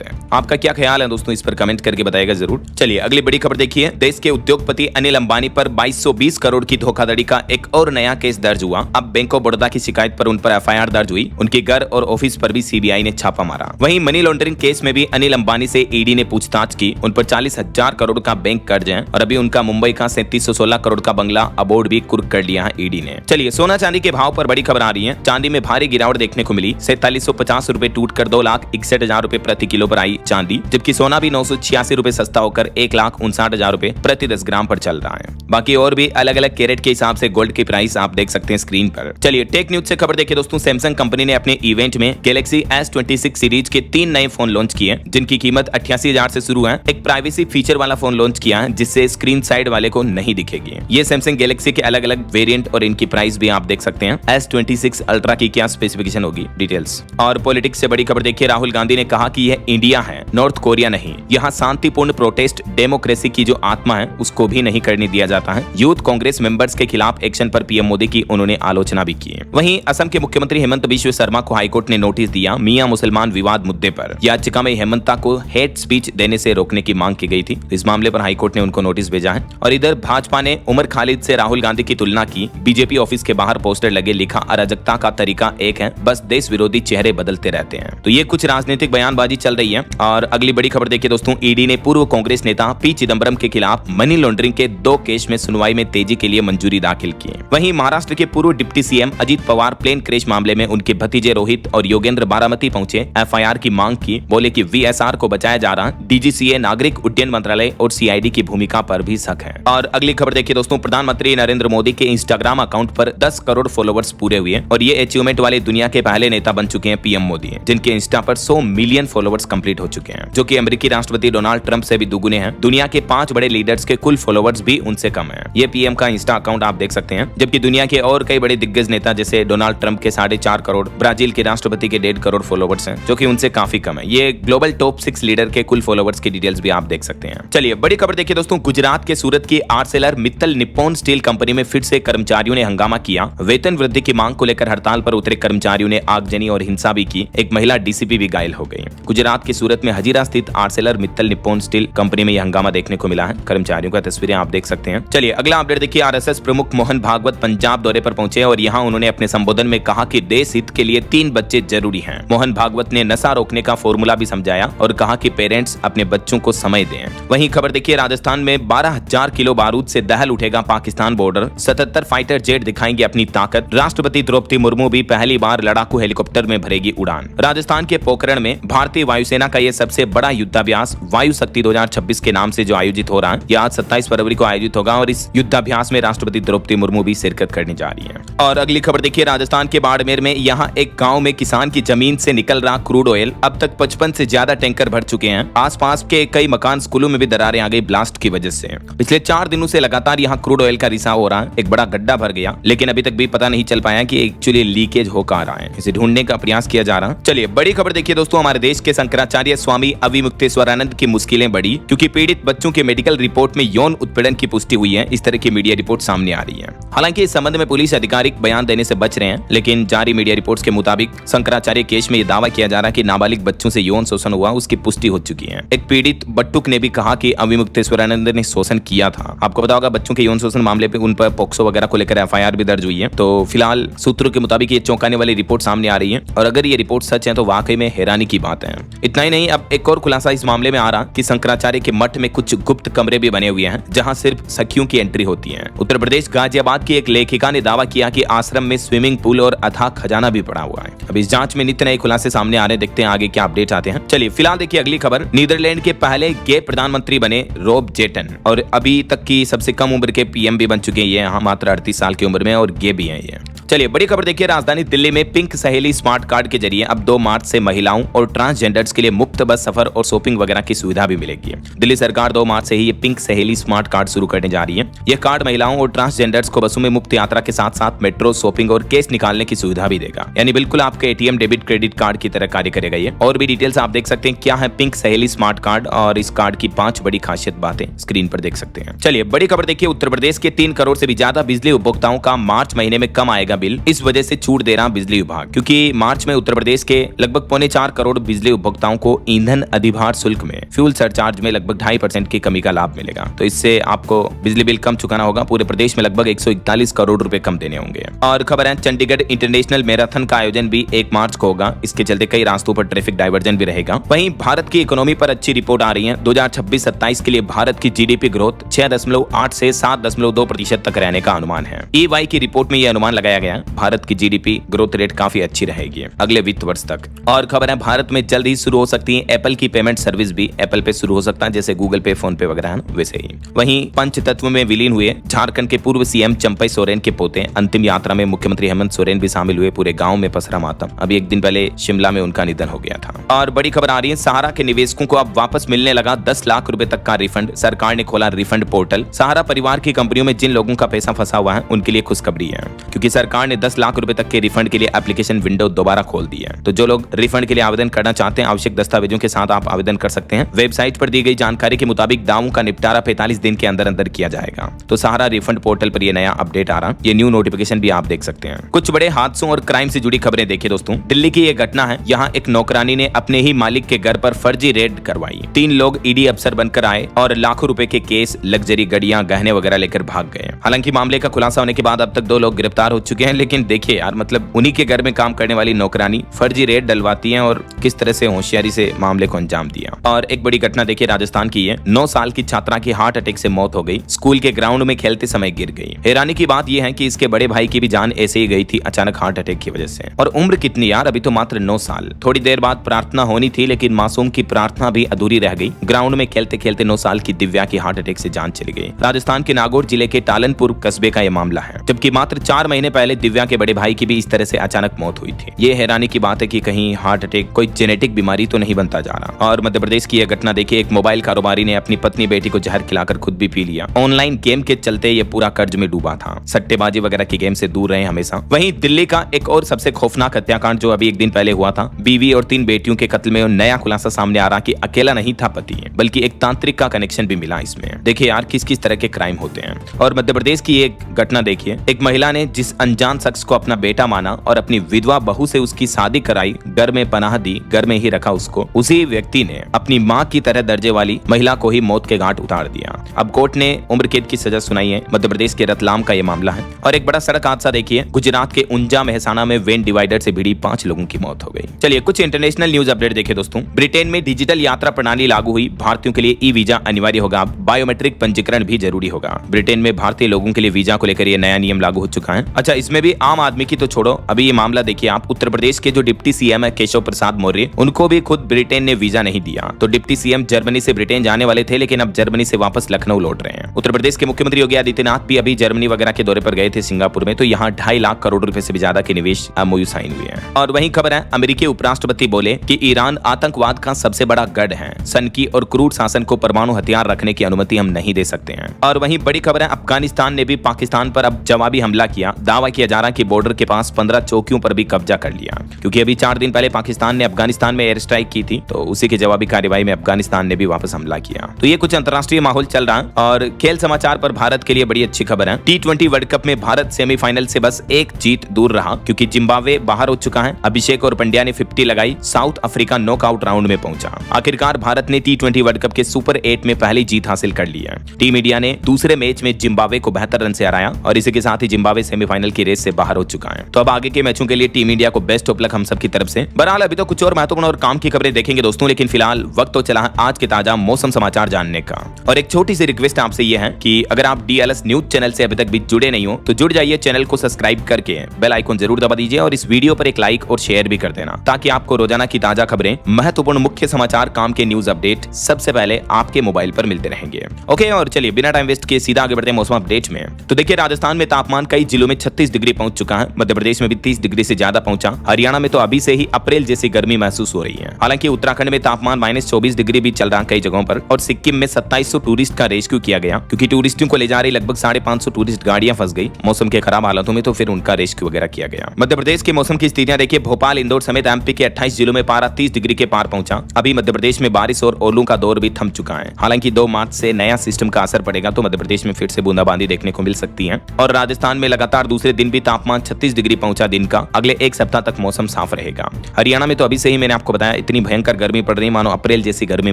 है। आपका क्या ख्याल है दोस्तों, इस पर कमेंट करके बताएगा जरूर। चलिए अगली बड़ी खबर देखिए। देश के उद्योगपति अनिल अंबानी पर 2220 करोड़ की धोखाधड़ी का एक और नया केस दर्ज हुआ। अब बैंक ऑफ बड़ौदा की शिकायत पर उन पर एफआईआर दर्ज हुई। उनके घर और ऑफिस पर भी सीबीआई ने छापा मारा। वहीं मनी लॉन्ड्रिंग केस में भी अनिल अंबानी से ईडी ने पूछताछ की। उन पर 40,000 करोड़ का बैंक कर्ज है और अभी उनका मुंबई का 3716 करोड़ का बंगला अबोर्ड भी कुर्क कर लिया है ईडी ने। चलिए सोना चांदी के भाव पर बड़ी खबर आ रही है। चांदी में भारी गिरावट देखने को मिली। 4350 रुपए टूटकर 2,61,000 रुपए प्रति किलो पर आई चांदी, जबकि सोना भी 986 रुपए सस्ता होकर 1,59,000 रुपए प्रति 10 ग्राम पर चल रहा है। बाकी और भी अलग अलग कैरेट के हिसाब से गोल्ड की प्राइस आप देख सकते हैं स्क्रीन पर। चलिए टेक न्यूज से खबर देखिए दोस्तों। सैमसंग कंपनी ने अपने इवेंट में गैलेक्सी S26 सीरीज के 3 नए फोन लॉन्च किए, जिनकी कीमत 88,000 से शुरू है। एक प्राइवेसी फीचर वाला फोन लॉन्च किया है, जिससे स्क्रीन साइड वाले को नहीं दिखेगी। ये सैमसंग गैलेक्सी के अलग अलग वेरिएंट और इनकी प्राइस भी आप देख सकते हैं। S26 अल्ट्रा की क्या स्पेसिफिकेशन होगी, डिटेल्स। और पॉलिटिक्स से बड़ी खबर देखिए। राहुल गांधी ने कहा कि यह इंडिया है, नॉर्थ कोरिया नहीं। यहाँ शांतिपूर्ण प्रोटेस्ट डेमोक्रेसी की जो आत्मा है उसको भी नहीं करने दिया जाता है। यूथ कांग्रेस मेंबर्स के खिलाफ एक्शन पर पीएम मोदी की उन्होंने आलोचना भी की। वहीं असम के मुख्यमंत्री हेमंत बिश्व शर्मा को हाईकोर्ट ने नोटिस दिया मियां मुसलमान विवाद मुद्दे पर। याचिका में हेमंता को हेट स्पीच देने से रोकने की मांग की गई थी। इस मामले पर हाईकोर्ट ने उनको नोटिस भेजा है। और इधर भाजपा ने उमर खालिद से राहुल गांधी की तुलना की। बीजेपी ऑफिस के बाहर पोस्टर लगे, लिखा अराजकता का तरीका एक है, बस देश विरोधी चेहरे बदलते रहते हैं। तो ये कुछ राजनीतिक बयानबाजी चल रही है। और अगली बड़ी खबर देखिए दोस्तों। ईडी ने पूर्व कांग्रेस नेता पी चिदंबरम के खिलाफ मनी लॉन्ड्रिंग के 2 केस में सुनवाई में तेजी के लिए मंजूरी दाखिल की। वहीं महाराष्ट्र के पूर्व deputy CM Ajit Pawar plane crash मामले में उनके भतीजे रोहित और योगेंद्र बारामती पहुंचे। एफआईआर की मांग की, बोले कि वीएसआर को बचाया जा रहा। डीजीसीए, नागरिक उड्डयन मंत्रालय और सीआईडी की भूमिका पर भी शक है। और अगली खबर देखिए दोस्तों। प्रधानमंत्री नरेंद्र मोदी के इंस्टाग्राम अकाउंट पर 10 करोड़ फॉलोवर्स पूरे हुए और ये अचीवमेंट वाले दुनिया के पहले नेता बन चुके हैं पीएम मोदी, जिनके इंस्टा पर 100 मिलियन फॉलोवर्स कंप्लीट हो चुके हैं, जो कि अमेरिकी राष्ट्रपति डोनाल्ड ट्रंप से भी दुगुने हैं। दुनिया के 5 बड़े लीडर्स के कुल फॉलोवर्स भी उनसे कम है। ये पीएम का इंस्टा अकाउंट आप देख सकते हैं। जबकि दुनिया के और कई बड़े दिग्गज नेता जैसे डोनाल्ड ट्रंप के 4.5 करोड़, ब्राजील के राष्ट्रपति के 1.5 करोड़ फॉलोवर्स हैं, जो कि उनसे काफी कम है। ये ग्लोबल टॉप 6 लीडर के कुल फॉलोवर्स की डिटेल्स भी आप देख सकते हैं। चलिए बड़ी खबर देखिए दोस्तों। गुजरात के सूरत की Arcelor Mittal Nippon steel company में फिर से कर्मचारियों ने हंगामा किया। वेतन वृद्धि की मांग को लेकर हड़ताल पर उतरे कर्मचारियों ने आगजनी और हिंसा भी की। एक महिला डीसीपी भी घायल हो गई। गुजरात के सूरत में हजीरा स्थित Arcelor Mittal Nippon steel company में यह हंगामा देखने को मिला है। कर्मचारियों का तस्वीरें आप देख सकते हैं। चलिए अगला अपडेट देखिए। आरएसएस प्रमुख मोहन भागवत पंजाब दौरे पर पहुंचे और यहां उन्होंने अपने संबोधन में कहा कि देश हित के लिए 3 बच्चे जरूरी हैं। मोहन भागवत ने नशा रोकने का फॉर्मूला भी समझाया और कहा कि पेरेंट्स अपने बच्चों को समय दें। वहीं खबर देखिए। राजस्थान में 12,000 किलो बारूद से दहल उठेगा पाकिस्तान बॉर्डर। 77 फाइटर जेट दिखाएंगे अपनी ताकत। राष्ट्रपति द्रौपदी मुर्मू भी पहली बार लड़ाकू हेलीकॉप्टर में भरेगी उड़ान। राजस्थान के पोखरण में भारतीय वायुसेना का यह सबसे बड़ा युद्धाभ्यास वायु शक्ति 2026 के नाम से जो आयोजित हो रहा है, यह आज 27 फरवरी को आयोजित होगा और इस युद्धाभ्यास में राष्ट्रपति द्रौपदी मुर्मू भी शिरकत करने जा रही है। और अगली खबर देखिए। राजस्थान के बाड़मेर में यहाँ एक गाँव में किसान की जमीन से निकल रहा क्रूड ऑयल। अब तक 55 से ज्यादा टैंकर भर चुके हैं। आसपास के कई मकान, स्कूलों में भी दरारें आ गई ब्लास्ट की वजह से। पिछले 4 दिनों से लगातार यहाँ क्रूड ऑयल का रिसाव हो रहा है। एक बड़ा गड्ढा भर गया, लेकिन अभी तक भी पता नहीं चल पाया कि एक्चुअली लीकेज हो कहां रहा है। इसे ढूंढने का प्रयास किया जा रहा है। चलिए बड़ी खबर देखिए दोस्तों। हमारे देश के शंकराचार्य स्वामी अविमुक्तेश्वरानंद की मुश्किलें बढ़ी, क्योंकि पीड़ित बच्चों के मेडिकल रिपोर्ट में यौन उत्पीड़न की पुष्टि हुई है। इस तरह की मीडिया रिपोर्ट सामने आ रही है। हालांकि इस संबंध में पुलिस आधिकारिक बयान देने से बच रहे हैं, लेकिन जारी मीडिया रिपोर्ट्स के मुताबिक शंकराचार्य केस में यह दावा किया जा रहा है कि नाबालिग बच्चों से यौन शोषण हुआ, उसकी पुष्टि हो चुकी है। एक पीड़ित बट्टुक ने भी कहा कि अविमुक्तेश्वरानंद ने शोषण किया था। आपको पता होगा बच्चों के यौन शोषण मामले पे उन पर पॉक्सो वगैरह को लेकर एफआईआर भी दर्ज हुई है। तो फिलहाल सूत्रों के मुताबिक ये चौंकाने वाली रिपोर्ट सामने आ रही है और अगर ये रिपोर्ट सच है तो वाकई में हैरानी की बात है। इतना ही नहीं, अब एक और खुलासा इस मामले में आ रहा कि शंकराचार्य के मठ में कुछ गुप्त कमरे भी बने हुए हैं, जहां सिर्फ सखियों की एंट्री होती है। उत्तर प्रदेश गाजियाबाद की एक लेखिका ने दावा किया कि आश्रम में स्विमिंग पूल और अथाह खजाना भी पड़ा हुआ है। अब इस जांच में नित्य नए खुलासे सामने आ रहे, देखते हैं आगे क्या अपडेट आते हैं। चलिए फिलहाल देखिए अगली खबर। नीदरलैंड के पहले गे प्रधानमंत्री बने रॉब जेटन और अभी तक की सबसे कम उम्र के पीएम भी बन चुके हैं। ये मात्र 38 साल की उम्र में और गे भी हैं ये। चलिए बड़ी खबर देखिए। राजधानी दिल्ली में पिंक सहेली स्मार्ट कार्ड के जरिए अब 2 मार्च से महिलाओं और ट्रांसजेंडर्स के लिए मुफ्त बस सफर और शॉपिंग वगैरह की सुविधा भी मिलेगी। दिल्ली सरकार 2 मार्च से ही ये पिंक सहेली स्मार्ट कार्ड शुरू करने जा रही है। यह कार्ड महिलाओं और ट्रांसजेंडर्स को बसों में मुफ्त यात्रा के साथ साथ मेट्रो, शॉपिंग और कैश निकालने की सुविधा भी देगा। यानी बिल्कुल आपके एटीएम, डेबिट, क्रेडिट कार्ड की तरह कार्य करेगा ये। और भी डिटेल्स आप देख सकते हैं क्या है पिंक सहेली स्मार्ट कार्ड और इस कार्ड की 5 बड़ी खासियत बातें स्क्रीन पर देख सकते हैं। चलिए बड़ी खबर देखिए। उत्तर प्रदेश के 3 करोड़ से भी ज्यादा बिजली उपभोक्ताओं का मार्च महीने में कम आएगा का बिल इस वजह से छूट दे रहा बिजली विभाग, क्योंकि मार्च में उत्तर प्रदेश के लगभग 4.25 करोड़ बिजली उपभोक्ताओं को ईंधन अधिभार शुल्क में फ्यूल सरचार्ज में लगभग 2.5% की कमी का लाभ मिलेगा। तो इससे आपको बिजली बिल कम चुकाना होगा। पूरे प्रदेश में लगभग 141 करोड़ रुपए कम देने होंगे। और खबर है चंडीगढ़ इंटरनेशनल मैराथन का आयोजन भी 1 मार्च को होगा। इसके चलते कई रास्तों पर ट्रैफिक डाइवर्जन भी रहेगा। वहीं भारत की इकोनॉमी पर अच्छी रिपोर्ट आ रही है। 2026-27 के लिए भारत की जीडीपी ग्रोथ 6.8 से 7.2% तक रहने का अनुमान है। EY की रिपोर्ट में यह अनुमान लगाया गया। भारत की जीडीपी ग्रोथ रेट काफी अच्छी रहेगी अगले वित्त वर्ष तक। और खबर है भारत में जल्द ही शुरू हो सकती है एप्पल की पेमेंट सर्विस भी। एप्पल पे शुरू हो सकता है, जैसे गूगल पे, फोन पे वगैरह वैसे ही। वहीं पंचतत्व में विलीन हुए झारखंड के पूर्व सीएम चंपई सोरेन के पोते। अंतिम यात्रा में मुख्यमंत्री हेमंत सोरेन भी शामिल हुए। पूरे गांव में पसरा मातम। अभी एक दिन पहले शिमला में उनका निधन हो गया था। और बड़ी खबर आ रही है सहारा के निवेशकों को अब वापस मिलने लगा 10 लाख रुपए तक का रिफंड। सरकार ने खोला रिफंड पोर्टल। सहारा परिवार की कंपनियों में जिन लोगों का पैसा फंसा हुआ है उनके लिए खुशखबरी है, क्योंकि सरकार ने 10 लाख रुपए तक के रिफंड के लिए एप्लीकेशन विंडो दोबारा खोल दी है। तो जो लोग रिफंड के लिए आवेदन करना चाहते हैं, आवश्यक दस्तावेजों के साथ आप आवेदन कर सकते हैं। वेबसाइट पर दी गई जानकारी के मुताबिक दावों का निपटारा 45 दिन के अंदर अंदर किया जाएगा। तो सहारा रिफंड पोर्टल पर यह नया अपडेट आ रहा, ये न्यू नोटिफिकेशन भी आप देख सकते हैं। कुछ बड़े हादसों और क्राइम से जुड़ी खबरें देखिए दोस्तों। दिल्ली की यह घटना है। यहाँ एक नौकरानी ने अपने ही मालिक के घर पर फर्जी रेड करवाई। 3 लोग ईडी अफसर बनकर आए और लाखों रुपए के केस, लग्जरी गाड़ियां, गहने वगैरह लेकर भाग गए। हालांकि मामले का खुलासा होने के बाद अब तक 2 लोग गिरफ्तार हो चुके हैं। लेकिन देखिए यार, मतलब उन्हीं के घर में काम करने वाली नौकरानी फर्जी रेड डलवाती है और किस तरह से होशियारी से मामले को अंजाम दिया। और एक बड़ी घटना देखिए राजस्थान की है। 9 साल की छात्रा की हार्ट अटैक से मौत हो गई। स्कूल के ग्राउंड में खेलते समय गिर गई। हैरानी की बात यह है कि इसके बड़े भाई की भी जान ऐसे ही गई थी अचानक हार्ट अटैक की वजह से। और उम्र कितनी यार, अभी तो मात्र 9 साल। थोड़ी देर बाद प्रार्थना होनी थी, लेकिन मासूम की प्रार्थना भी अधूरी रह गई। ग्राउंड में खेलते खेलते 9 साल की दिव्या की हार्ट अटैक से जान चली गई। राजस्थान के नागौर जिले के टालनपुर कस्बे का यह मामला है, जबकि मात्र 4 महीने पहले दिव्या के बड़े भाई की भी इस तरह से अचानक मौत हुई थी। ये हैरानी की बात है कि कहीं हार्ट अटैक कोई जेनेटिक बीमारी तो नहीं बनता जा रहा। और मध्य प्रदेश की यह घटना देखिए, एक मोबाइल कारोबारी ने अपनी पत्नी बेटी को जहर खिलाकर खुद भी पी लिया। ऑनलाइन गेम के चलते ये पूरा कर्ज में डूबा था। सट्टेबाजी वगैरह के गेम से दूर रहे हमेशा। वहीं दिल्ली का एक और सबसे खौफनाक हत्याकांड जो अभी एक दिन पहले हुआ था, बीवी और 3 बेटियों के कत्ल में नया खुलासा सामने आ रहा कि अकेला नहीं था पति, बल्कि एक तांत्रिक का कनेक्शन भी मिला इसमें। देखिए यार किस किस तरह के क्राइम होते हैं। और मध्य प्रदेश की एक घटना देखिए, एक महिला ने जिस अनजान शख्स को अपना बेटा माना और अपनी विधवा बहू से उसकी शादी कराई, घर में पनाह दी, घर में ही रखा उसको, उसी व्यक्ति ने अपनी मां की तरह दर्जे वाली महिला को ही मौत के घाट उतार दिया। अब कोर्ट ने उम्र कैद की सजा सुनाई है। मध्य प्रदेश के रतलाम का यह मामला है। और एक बड़ा सड़क हादसा देखिए, गुजरात के उंजा मेहसाना में वेन डिवाइडर से भिड़ी 5 लोगों की मौत हो गई। चलिए कुछ इंटरनेशनल न्यूज अपडेट देखिए दोस्तों। ब्रिटेन में डिजिटल यात्रा प्रणाली लागू हुई। भारतीयों के लिए ई वीजा अनिवार्य होगा। बायोमेट्रिक पंजीकरण भी जरूरी होगा। ब्रिटेन में भारतीय लोगों के लिए वीजा को लेकर यह नया नियम लागू हो चुका है। अच्छा, इसमें भी आम आदमी की तो छोड़ो, अभी ये मामला देखिए आप, उत्तर प्रदेश के जो डिप्टी सीएम है केशव प्रसाद मौर्य, उनको भी खुद ब्रिटेन ने वीजा नहीं दिया। तो डिप्टी सीएम जर्मनी से ब्रिटेन जाने वाले थे, लेकिन अब जर्मनी से वापस लखनऊ लौट रहे हैं। उत्तर प्रदेश के मुख्यमंत्री योगी आदित्यनाथ भी अभी जर्मनी वगैरह के दौरे पर गए थे सिंगापुर में। तो यहाँ 2.5 लाख करोड़ रुपए से भी ज्यादा के निवेश MOU साइन हुए हैं। और वहीं खबर है, अमेरिकी उपराष्ट्रपति बोले कि ईरान आतंकवाद का सबसे बड़ा गढ़ है। सनकी और क्रूर शासन को परमाणु हथियार रखने की अनुमति हम नहीं दे सकते हैं। और वहीं बड़ी खबर है, अफगानिस्तान ने भी पाकिस्तान पर अब जवाबी हमला किया। दावा किया जा रहा कि बॉर्डर के पास 15 चौकियों पर भी कब्जा कर लिया, क्योंकि अभी 4 दिन पहले पाकिस्तान ने अफगानिस्तान में एयर स्ट्राइक की थी। तो उसी की जवाबी कार्रवाई में अफगानिस्तान ने भी वापस हमला किया। तो ये कुछ अंतर्राष्ट्रीय माहौल चल रहा है। और खेल समाचार पर भारत के लिए बड़ी अच्छी खबर है। T20 वर्ल्ड कप में भारत सेमीफाइनल से बस एक जीत दूर रहा, क्योंकि जिम्बाब्वे बाहर हो चुका है। अभिषेक और पंड्या ने 50 लगाई। साउथ अफ्रीका नॉकआउट राउंड में पहुंचा। आखिरकार भारत ने T20 वर्ल्ड कप के सुपर 8 में पहली जीत हासिल कर ली है। टीम इंडिया ने दूसरे मैच में जिम्बाब्वे को 72 रन से हराया और इसी के साथ ही जिम्बाब्वे सेमीफाइनल की रेस से बाहर हो चुका है। तो अब आगे के मैचों के लिए टीम इंडिया को बेस्ट ऑफ लक हम सब की तरफ से। बहरहाल अभी तो कुछ और महत्वपूर्ण और काम की खबरें देखेंगे दोस्तों, लेकिन फिलहाल वक्त तो चला है आज के ताजा मौसम समाचार जानने का। और एक छोटी सी रिक्वेस्ट आपसे यह है कि अगर आप DLS न्यूज चैनल से अभी तक भी जुड़े नहीं हो तो जुड़ जाइए, चैनल को सब्सक्राइब करके बेल आइकन जरूर दबा दीजिए और इस वीडियो पर एक लाइक और शेयर भी कर देना, ताकि आपको रोजाना की ताजा खबरें, महत्वपूर्ण मुख्य समाचार, काम के न्यूज अपडेट सबसे पहले आपके मोबाइल पर मिलते रहेंगे। ओके, और चलिए बिना टाइम वेस्ट किए सीधा आगे बढ़ते हैं मौसम अपडेट में। तो देखिए, राजस्थान में तापमान कई जिलों में 36 डिग्री पहुंच चुका है। मध्य प्रदेश में भी 30 डिग्री से ज्यादा पहुंचा। हरियाणा में तो अभी से ही अप्रैल जैसी गर्मी महसूस हो रही है। हालांकि उत्तराखंड में तापमान -24 डिग्री भी चल रहा कई जगहों पर। और सिक्किम में 2700 टूरिस्ट का रेस्क्यू किया गया, क्योंकि टूरिस्टों को ले जा रही लगभग 550 टूरिस्ट गाड़ियां फंस गई मौसम के खराब हालातों में, तो फिर उनका रेस्क्यू वगैरह किया गया। मध्य प्रदेश के मौसम की स्थितियां देखिए, भोपाल, इंदौर समेत MP के 28 जिलों में पारा 30 डिग्री के पार पहुंचा। अभी मध्य प्रदेश में बारिश और ओलों का दौर भी थम चुका है। हालांकि 2 मार्च से नया सिस्टम का असर पड़ेगा, तो मध्य प्रदेश में फिर से बूंदाबांदी देखने को मिल सकती है। और राजस्थान में लगातार दूसरे दिन दिन भी तापमान 36 डिग्री पहुंचा दिन का। अगले एक सप्ताह तक मौसम साफ रहेगा। हरियाणा में तो अभी से ही मैंने आपको बताया इतनी भयंकर गर्मी पड़ रही, मानो अप्रैल जैसी गर्मी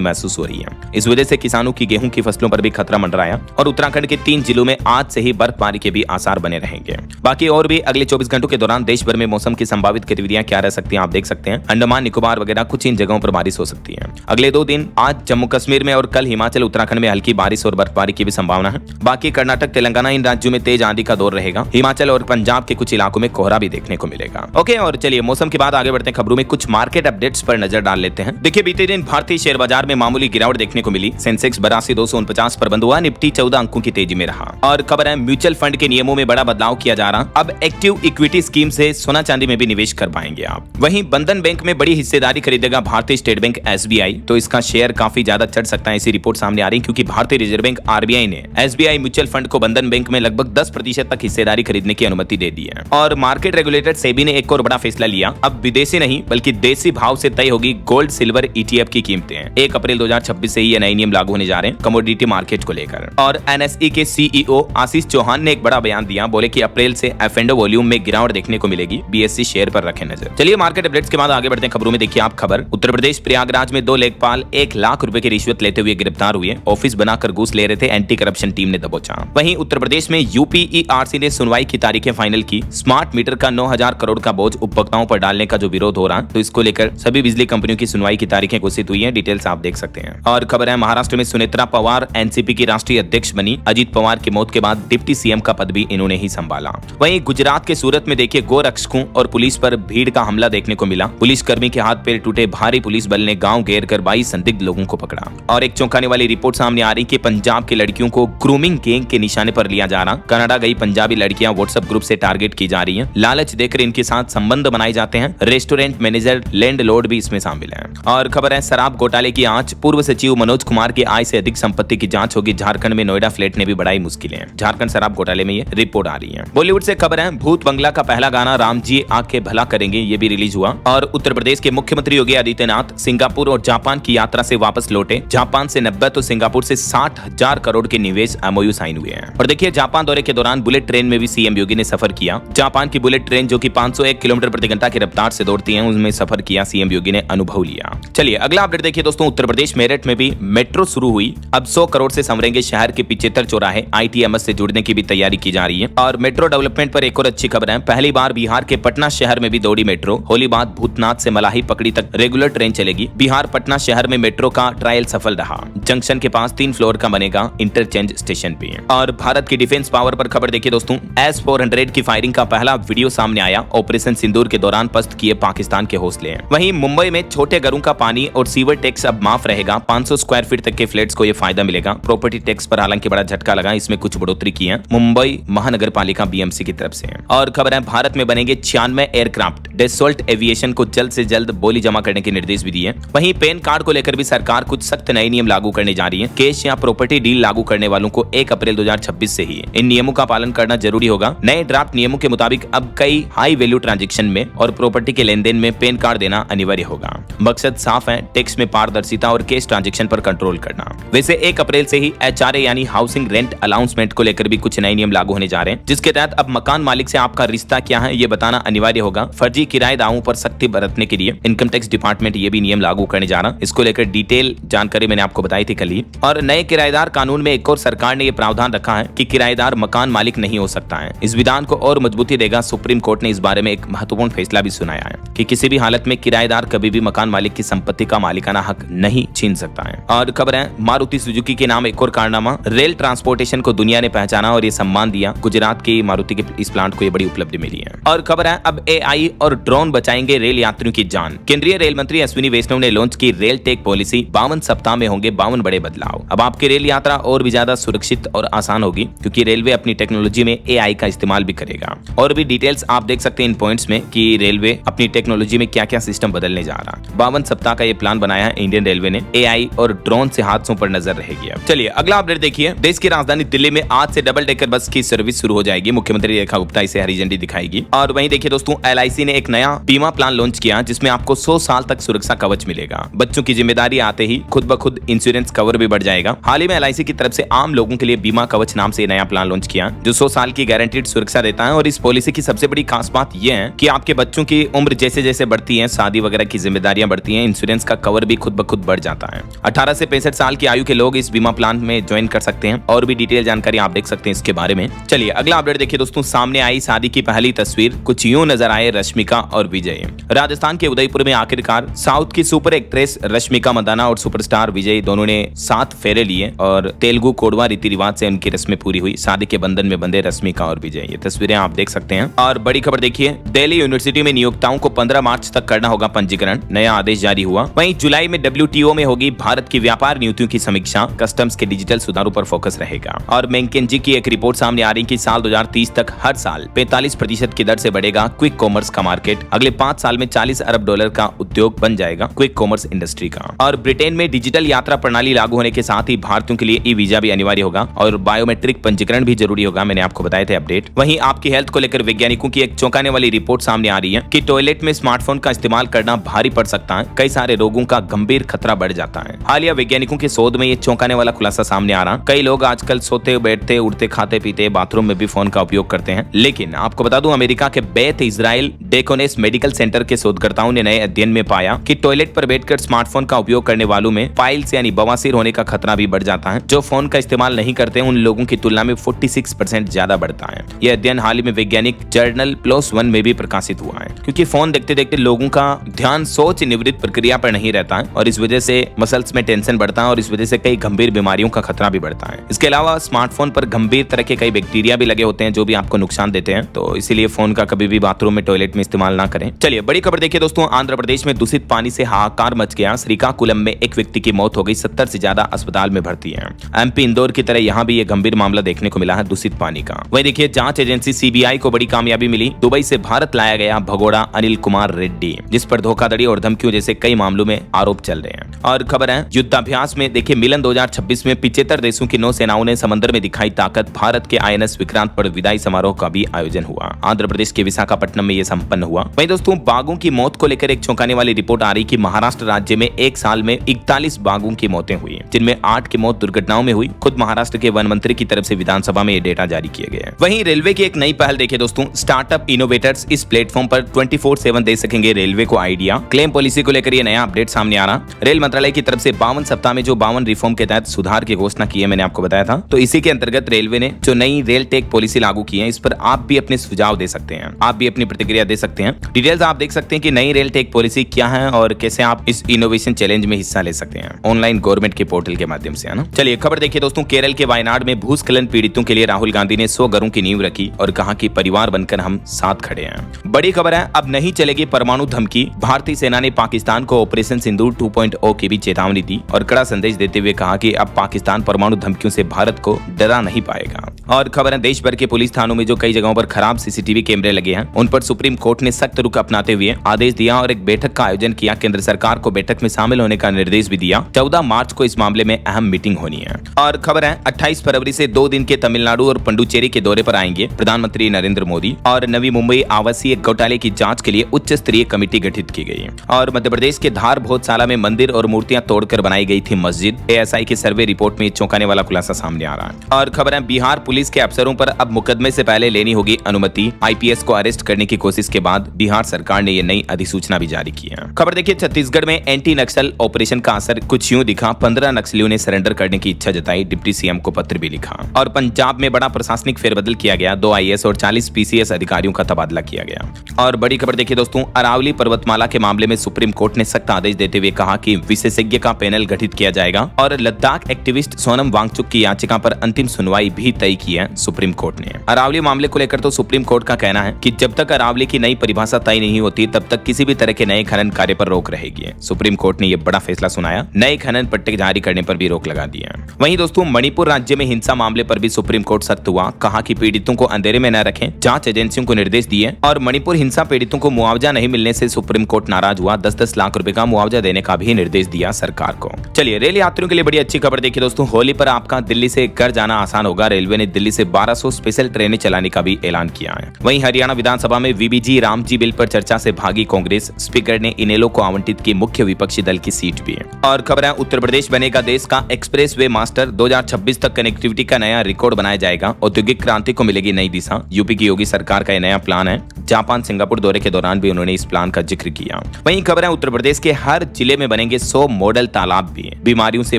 महसूस हो रही है। इस वजह से किसानों की गेहूं की फसलों पर भी खतरा मंडराया और उत्तराखंड के 3 जिलों में आज से ही बर्फबारी के भी आसार बने रहेंगे। बाकी और भी अगले 24 घंटों के दौरान देश भर में मौसम की संभावित गतिविधियां क्या रह सकती हैं आप देख सकते हैं। अंडमान निकोबार वगैरह कुछ इन जगहों पर बारिश हो सकती है। अगले 2 दिन आज जम्मू कश्मीर में और कल हिमाचल उत्तराखंड में हल्की बारिश और बर्फबारी की भी संभावना है। बाकी कर्नाटक तेलंगाना इन राज्यों में तेज आंधी का दौर रहेगा। हिमाचल और पंजाब के कुछ इलाकों में कोहरा भी देखने को मिलेगा। ओके, और चलिए मौसम के बाद आगे बढ़ते हैं खबरों में। कुछ मार्केट अपडेट्स पर नजर डाल लेते हैं। देखिए बीते दिन भारतीय शेयर बाजार में मामूली गिरावट देखने को मिली। सेंसेक्स 82,249 पर बंद हुआ। निफ्टी 14 अंकों की तेजी में रहा। और खबर है म्यूचुअल फंड के नियमों में बड़ा बदलाव किया जा रहा। अब एक्टिव इक्विटी स्कीम से सोना चांदी में भी निवेश कर पाएंगे आप। वहीं बंधन बैंक में बड़ी हिस्सेदारी खरीदेगा भारतीय स्टेट बैंक SBI, तो इसका शेयर काफी ज्यादा चढ़ सकता है। ऐसी रिपोर्ट सामने आ रही है क्योंकि भारतीय रिजर्व बैंक RBI ने SBI म्यूचुअल फंड को बंधन बैंक में लगभग 10% तक हिस्सेदारी खरीदने की अनुमति दे दी है। और मार्केट रेगुलेटर सेबी ने एक और बड़ा फैसला लिया। अब विदेशी नहीं बल्कि देसी भाव से तय होगी गोल्ड सिल्वर ETF की कीमतें। 1 अप्रैल 2026 से ये नए नियम लागू होने जा रहे हैं कमोडिटी मार्केट को लेकर। और NSE के CEO आशीष चौहान ने एक बड़ा बयान दिया। बोले कि अप्रैल से F&O वॉल्यूम में गिरावट देखने को मिलेगी। BSE शेयर पर रखें नजर। चलिए मार्केट अपडेट्स के बाद आगे बढ़ते हैं खबरों में। देखिए आप खबर, उत्तर प्रदेश प्रयागराज में 2 लेखपाल 1 लाख रुपए की रिश्वत लेते हुए गिरफ्तार हुए। ऑफिस बनाकर घूस ले रहे थे, एंटी करप्शन टीम ने दबोचा। वहीं उत्तर प्रदेश में UPERC ने सुनवाई की तारीखें फाइनल की। स्मार्ट मीटर का 9,000 करोड़ का बोझ उपभोक्ताओं पर डालने का जो विरोध हो रहा है, तो इसको लेकर सभी बिजली कंपनियों की सुनवाई की तारीखें घोषित हुई है। डिटेल्स आप देख सकते हैं। और खबर है महाराष्ट्र में सुनेत्रा पवार NCP की राष्ट्रीय अध्यक्ष बनी। अजित पवार की मौत के बाद डिप्टी CM का पद भी इन्होंने ही संभाला। वहीं गुजरात के सूरत में देखिए गोरक्षकों और पुलिस पर भीड़ का हमला देखने को मिला। पुलिसकर्मी के हाथ पैर टूटे। भारी पुलिस बल ने गांव घेर कर 22 संदिग्ध लोगों को पकड़ा। और एक चौंकाने वाली रिपोर्ट सामने आ रही कि पंजाब की लड़कियों को ग्रूमिंग गैंग के निशाने पर लिया जा रहा। कनाडा गई पंजाबी लड़कियां व्हाट्सएप ग्रुप से टारगेट की जा रही हैं। लालच देकर इनके साथ संबंध बनाए जाते हैं। रेस्टोरेंट मैनेजर, लैंडलॉर्ड भी इसमें शामिल है। और खबर है शराब घोटाले की आंच। पूर्व सचिव मनोज कुमार की आय से अधिक संपत्ति की जांच होगी। झारखंड में नोएडा फ्लैट ने भी बढ़ाई मुश्किलें। झारखंड शराब घोटाले में ये रिपोर्ट आ रही है। बॉलीवुड से खबर है भूत बंगला का पहला गाना राम जी आके भला करेंगे ये भी रिलीज हुआ। और उत्तर प्रदेश के मुख्यमंत्री योगी आदित्यनाथ सिंगापुर और जापान की यात्रा से वापस लौटे। जापान से 90 तो सिंगापुर से 60,000 करोड़ के निवेश MOU साइन हुए हैं। और देखिए जापान दौरे के दौरान बुलेट ट्रेन में भी CM योगी ने सफर किया। जापान की बुलेट ट्रेन जो कि 501 किलोमीटर प्रति घंटा की रफ्तार से दौड़ती है, उसमें सफर किया CM योगी ने, अनुभव लिया। चलिए अगला अपडेट देखिए दोस्तों। उत्तर प्रदेश मेरठ में भी मेट्रो शुरू हुई। अब 100 करोड़ से संवरेंगे शहर के 75 चौराहे। ITMS से जुड़ने की भी तैयारी की जा रही है। और मेट्रो डेवलपमेंट पर एक और अच्छी खबर है। पहली बार बिहार के पटना शहर में भी दौड़ी मेट्रो। होली बाद भूतनाथ से मलाही पकड़ी तक रेगुलर ट्रेन चलेगी। बिहार पटना शहर में मेट्रो का ट्रायल सफल रहा। जंक्शन के पास 3 फ्लोर का बनेगा इंटरचेंज स्टेशन भी। और भारत की डिफेंस पावर पर खबर देखिए दोस्तों। S-400 की फायरिंग का पहला वीडियो सामने आया। ऑपरेशन सिंदूर के दौरान पस्त किए पाकिस्तान के हौसले। वहीं मुंबई में छोटे घरों का पानी और सीवर टैक्स अब माफ रहेगा। 500 स्क्वायर फीट तक के फ्लैट्स को ये फायदा मिलेगा। प्रॉपर्टी टैक्स पर हालांकि बड़ा झटका लगा, इसमें कुछ बढ़ोतरी की है मुंबई महानगर पालिका BMC की तरफ से। और खबर है भारत में बनेंगे 96 एयरक्राफ्ट। डेसोल्ट एविएशन को जल्द से जल्द बोली जमा करने के निर्देश भी दिए। वहीं पैन कार्ड को लेकर भी सरकार कुछ सख्त नए नियम लागू करने जा रही है। कैश या प्रॉपर्टी डील लागू करने वालों को 1 अप्रैल 2026 से ही इन नियमों का पालन करना जरूरी होगा। नए ड्राफ्ट नियमों के मुताबिक अब कई हाई वैल्यू ट्रांजैक्शन में और प्रॉपर्टी के लेन देन में पैन कार्ड देना अनिवार्य होगा। मकसद साफ है, टैक्स में पारदर्शिता और कैश ट्रांजैक्शन पर कंट्रोल करना। वैसे 1 अप्रैल से ही HRA यानी हाउसिंग रेंट अलाउंसमेंट को लेकर भी कुछ नए नियम लागू होने जा रहे हैं, जिसके तहत अब मकान मालिक से आपका रिश्ता क्या है ये बताना अनिवार्य होगा। फर्जी किराए दावों पर सख्ती बरतने के लिए इनकम टैक्स डिपार्टमेंट ये भी नियम लागू करने जा रहा। इसको लेकर डिटेल जानकारी मैंने आपको बताई थी कल ही। और नए किराएदार कानून में एक और सरकार ने ये प्रावधान रखा है कि किराएदार मकान मालिक नहीं हो सकता है। इस विधान को और मजबूती देगा। सुप्रीम कोर्ट ने इस बारे में एक महत्वपूर्ण फैसला भी सुनाया है कि किसी भी हालत में किराएदार कभी भी मकान मालिक की संपत्ति का मालिकाना हक नहीं छीन सकता है। और खबर है मारुति सुजुकी के नाम एक और कारनामा। रेल ट्रांसपोर्टेशन को दुनिया ने पहचाना और ये सम्मान दिया। गुजरात की मारुति के इस प्लांट को ये बड़ी उपलब्धि मिली है। और खबर है अब AI और ड्रोन बचाएंगे रेल यात्रियों की जान। केंद्रीय रेल मंत्री अश्विनी वैष्णव ने लॉन्च की रेल टेक पॉलिसी। 52 सप्ताह में होंगे 52 बड़े बदलाव। अब आपकी रेल यात्रा और भी ज्यादा सुरक्षित और आसान होगी क्योंकि रेलवे अपनी टेक्नोलॉजी में AI का इस्तेमाल भी करेगा। और भी डिटेल्स आप देख सकते हैं इन पॉइंट्स में कि रेलवे अपनी टेक्नोलॉजी में क्या क्या सिस्टम बदलने जा रहा है। 52 सप्ताह का ये प्लान बनाया है इंडियन रेलवे ने। AI और ड्रोन से हादसों पर नजर रहेगी। चलिए अगला अपडेट देखिए। देश की राजधानी दिल्ली में आज से डबल डेकर बस की सर्विस शुरू हो जाएगी। मुख्यमंत्री रेखा गुप्ता इसे हरी झंडी दिखाएगी। और वहीं देखिए दोस्तों LIC ने एक नया बीमा प्लान लॉन्च किया जिसमें आपको 100 साल तक सुरक्षा कवच मिलेगा। बच्चों की जिम्मेदारी आते ही खुद ब खुद इंश्योरेंस कवर भी बढ़ जाएगा। हाल ही में LIC की तरफ से आम लोगों के लिए बीमा कवच नाम से नया प्लान लॉन्च किया जो 100 साल की गारंटीड सुरक्षा देता है। और इस पॉलिसी की सबसे बड़ी खास बात यह है कि आपके बच्चों की उम्र जैसे जैसे बढ़ती है, शादी वगैरह की जिम्मेदारियां बढ़ती हैं, इंश्योरेंस का कवर भी खुद ब खुद बढ़ जाता है। 18 से 65 साल की आयु के लोग इस बीमा प्लान में ज्वाइन कर सकते हैं। और भी डिटेल जानकारी आप देख सकते हैं इसके बारे में। चलिए अगला अपडेट देखिए दोस्तों। सामने आई शादी की पहली तस्वीर, कुछ यूं नजर आए रश्मिका और विजय। राजस्थान के उदयपुर में आखिरकार साउथ की सुपर एक्ट्रेस रश्मिका मंदाना और सुपरस्टार विजय दोनों ने 7 फेरे लिए और तेलुगु कोडवा रीति रिवाज से उनकी रस्में पूरी हुई। शादी के बंधन में बंधे रश्मिका और विजय, ये तस्वीरें आप देख सकते हैं। और बड़ी खबर देखिए, दिल्ली यूनिवर्सिटी में नियोक्ताओं को 15 मार्च तक करना होगा पंजीकरण, नया आदेश जारी हुआ। वहीं जुलाई में WTO में होगी भारत की व्यापार नीतियों की समीक्षा, कस्टम्स के डिजिटल सुधारों पर फोकस रहेगा। और मैकेंजी की एक रिपोर्ट सामने आ रही कि साल 2030 तक हर साल 45% की दर से बढ़ेगा क्विक कॉमर्स का मार्केट। अगले 5 साल में $40 अरब का उद्योग बन जाएगा क्विक कॉमर्स इंडस्ट्री का। और ब्रिटेन में डिजिटल यात्रा प्रणाली लागू होने के साथ ही भारतीयों के लिए ई वीजा भी अनिवार्य होगा और बायोमेट्रिक पंजीकरण भी जरूरी होगा। मैंने आपको बताए थे अपडेट। वहीं आपकी हेल्थ को लेकर वैज्ञानिकों की एक चौंकाने वाली रिपोर्ट सामने आ रही है कि टॉयलेट में स्मार्टफोन का इस्तेमाल करना भारी पड़ सकता है, कई सारे रोगों का गंभीर खतरा बढ़ जाता है। हालिया वैज्ञानिकों के शोध में ये चौंकाने वाला खुलासा सामने आ रहा। कई लोग आजकल सोते बैठते उठते खाते पीते बाथरूम में भी फोन का उपयोग करते हैं। लेकिन आपको बता दूं, अमेरिका के Beth Israel deaconess medical centre के शोधकर्ताओं ने नए अध्ययन में पाया कि टॉयलेट पर बैठकर स्मार्टफोन का उपयोग करने वालों में पाइल्स यानी बवासीर होने का खतरा भी बढ़ जाता है। जो फोन का इस्तेमाल नहीं करते उन लोगों की तुलना में 46% ज्यादा बढ़ता है। यह अध्ययन हाल ही में वैज्ञानिक जर्नल प्लस वन में भी प्रकाशित हुआ है, क्योंकि फोन देखते देखते लोगों का ध्यान सोच निवृत्त प्रक्रिया पर नहीं रहता है और इस वजह से मसल्स में टेंशन बढ़ता है और इस वजह से कई गंभीर बीमारियों का खतरा भी बढ़ता है। इसके अलावा स्मार्टफोन पर गंभीर तरह के कई बैक्टीरिया भी लगे होते हैं जो भी आपको नुकसान देते हैं, तो इसीलिए फोन का कभी भी बाथरूम में टॉयलेट में इस्तेमाल ना करें। चलिए बड़ी खबर देखिए दोस्तों। आंध्र प्रदेश में दूषित पानी से हाहाकार मच गया। श्रीकाकुलम में एक व्यक्ति की मौत हो गई, 70 से ज्यादा अस्पताल में भर्ती है। MP इंदौर की तरह यहाँ भी ये गंभीर मामला देखने को मिला है दूषित पानी का। वहीं देखिए जांच एजेंसी CBI को बड़ी कामयाबी मिली। दुबई से भारत लाया गया भगोड़ा अनिल कुमार रेड्डी, जिस पर धोखाधड़ी और धमकियों जैसे कई मामलों में आरोप चल रहे हैं। और खबर है युद्धाभ्यास में देखिए मिलन 2026 में 75 देशों की नौसेनाओं ने समंदर में दिखाई ताकत। भारत के INS विक्रांत पर विदाई समारोह का भी आयोजन हुआ। आंध्र प्रदेश के विशाखापट्टनम में यह संपन्न हुआ। वहीं दोस्तों बाघों की मौत को लेकर एक चौंकाने वाली रिपोर्ट आ रही कि महाराष्ट्र राज्य में एक साल में 41 बाघों की मौतें हुई, जिनमें 8 की मौत दुर्घटनाओं में हुई। खुद महाराष्ट्र के वन मंत्री की तरफ से विधानसभा में ये डेटा जारी किया गया है। वहीं रेलवे की एक नई पहल देखिए दोस्तों। स्टार्टअप इनोवेटर्स इस प्लेटफॉर्म पर 24/7 दे सकेंगे रेलवे को आइडिया। क्लेम पॉलिसी को लेकर ये नया अपडेट सामने आ रहा। रेल मंत्रालय की तरफ से 52 सप्ताह में जो 52 रिफॉर्म के तहत सुधार की घोषणा की है, मैंने आपको बताया था। तो इसी के अंतर्गत रेलवे ने जो नई रेल टेक पॉलिसी लागू की है, इस पर आप भी अपने सुझाव दे सकते हैं, आप भी अपनी प्रतिक्रिया दे सकते हैं। डिटेल्स आप देख सकते हैं कि नई रेल टेक पॉलिसी क्या है और कैसे आप इस इनोवेशन चैलेंज में हिस्सा ले सकते हैं ऑनलाइन गवर्नमेंट के पोर्टल के माध्यम से, है ना। चलिए खबर देखिए दोस्तों। केरल के वायनाड में भूस्खलन पीड़ितों के लिए राहुल गांधी ने 100 घरों की नींव रखी और कहा कि परिवार बनकर हम साथ खड़े हैं। बड़ी खबर है, अब नहीं चलेगी परमाणु धमकी। भारतीय सेना ने पाकिस्तान को ऑपरेशन सिंदूर 2.0 की भी चेतावनी दी और कड़ा संदेश देते हुए कहा कि अब पाकिस्तान परमाणु धमकियों से भारत को डरा नहीं पाएगा। और खबर है देश भर के पुलिस थानों में जो कई जगहों पर खराब CCTV कैमरे लगे हैं, उन पर सुप्रीम कोर्ट ने सख्त रुख अपनाते हुए आदेश दिया और एक बैठक का आयोजन किया। केंद्र सरकार को बैठक में शामिल होने का निर्देश भी दिया। 14 मार्च को इस मामले में अहम मीटिंग होनी है। और खबर है 28 फरवरी से 2 दिन के तमिलनाडु और पुडुचेरी के दौरे पर आएंगे प्रधानमंत्री नरेंद्र मोदी। और नवी मुंबई आवासीय घोटाले की जांच के लिए उच्च स्तरीय कमेटी गठित की गई। और मध्य प्रदेश के धार भोजशाला में मंदिर और मूर्तियां तोड़कर बनाई गई थी मस्जिद। ASI की सर्वे रिपोर्ट में चौंकाने वाला खुलासा सामने आ रहा है। और खबर है बिहार पुलिस के अफसरों पर अब मुकदमे से पहले लेनी होगी अनुमति। IPS को अरेस्ट करने की कोशिश के बाद बिहार सरकार ने यह नई अधिसूचना भी जारी की है। खबर देखिए छत्तीसगढ़ में एंटी नक्सल ऑपरेशन का असर कुछ यूं दिखा। 15 नक्सलियों ने सरेंडर करने की इच्छा जताई। डिप्टी CM को पत्र भी लिखा। और पंजाब में बड़ा प्रशासनिक फेरबदल किया गया। 2 IAS और 40 PCS अधिकारियों का तबादला किया गया। और बड़ी खबर देखिए दोस्तों, अरावली पर्वतमाला के मामले में सुप्रीम कोर्ट ने सख्त आदेश देते हुए कहा कि विशेषज्ञ का पैनल गठित किया जाएगा। और लद्दाख एक्टिविस्ट सोनम वांगचुक की याचिका पर अंतिम सुनवाई भी तय की है सुप्रीम कोर्ट ने। अरावली मामले को लेकर तो सुप्रीम कोर्ट का कहना है कि जब तक अरावली की नई परिभाषा तय नहीं होती तब तक किसी भी तरह के नए खनन कार्य पर रोक रहेगी। सुप्रीम कोर्ट ने यह बड़ा फैसला सुनाया। नए खनन पट्टे जारी करने पर भी रोक लगा दी है। वहीं दोस्तों मणिपुर राज्य में हिंसा मामले पर भी सुप्रीम कोर्ट सख्त हुआ। कहा कि पीड़ितों को अंधेरे में न रखें। जांच एजेंसियों को निर्देश दिए। और मणिपुर हिंसा पीड़ितों को मुआवजा नहीं मिलने से सुप्रीम कोर्ट नाराज हुआ। 10-10 लाख रुपए का मुआवजा देने का भी निर्देश दिया सरकार को। चलिए रेल यात्रियों के लिए बड़ी अच्छी खबर देखिए दोस्तों। होली पर आपका दिल्ली से घर जाना आसान होगा। रेलवे ने दिल्ली से 1200 स्पेशल ट्रेनें चलाने का भी ऐलान किया है। वहीं हरियाणा विधानसभा में VBG रामजी बिल पर चर्चा से भागी कांग्रेस। स्पीकर ने इनेलो को आवंटित की मुख्य विपक्षी दल की सीट भी। और खबर है उत्तर प्रदेश बनेगा देश का एक्सप्रेस वे मास्टर। 2026 तक कनेक्टिविटी का नया रिकॉर्ड बनाया जाएगा। औद्योगिक क्रांति को मिलेगी नई दिशा। यूपी की योगी सरकार का यह नया प्लान है। जापान सिंगापुर दौरे के दौरान भी उन्होंने इस प्लान का जिक्र किया। वहीं खबर है उत्तर प्रदेश के हर जिले में बनेंगे 100 मॉडल तालाब भी। बीमारियों से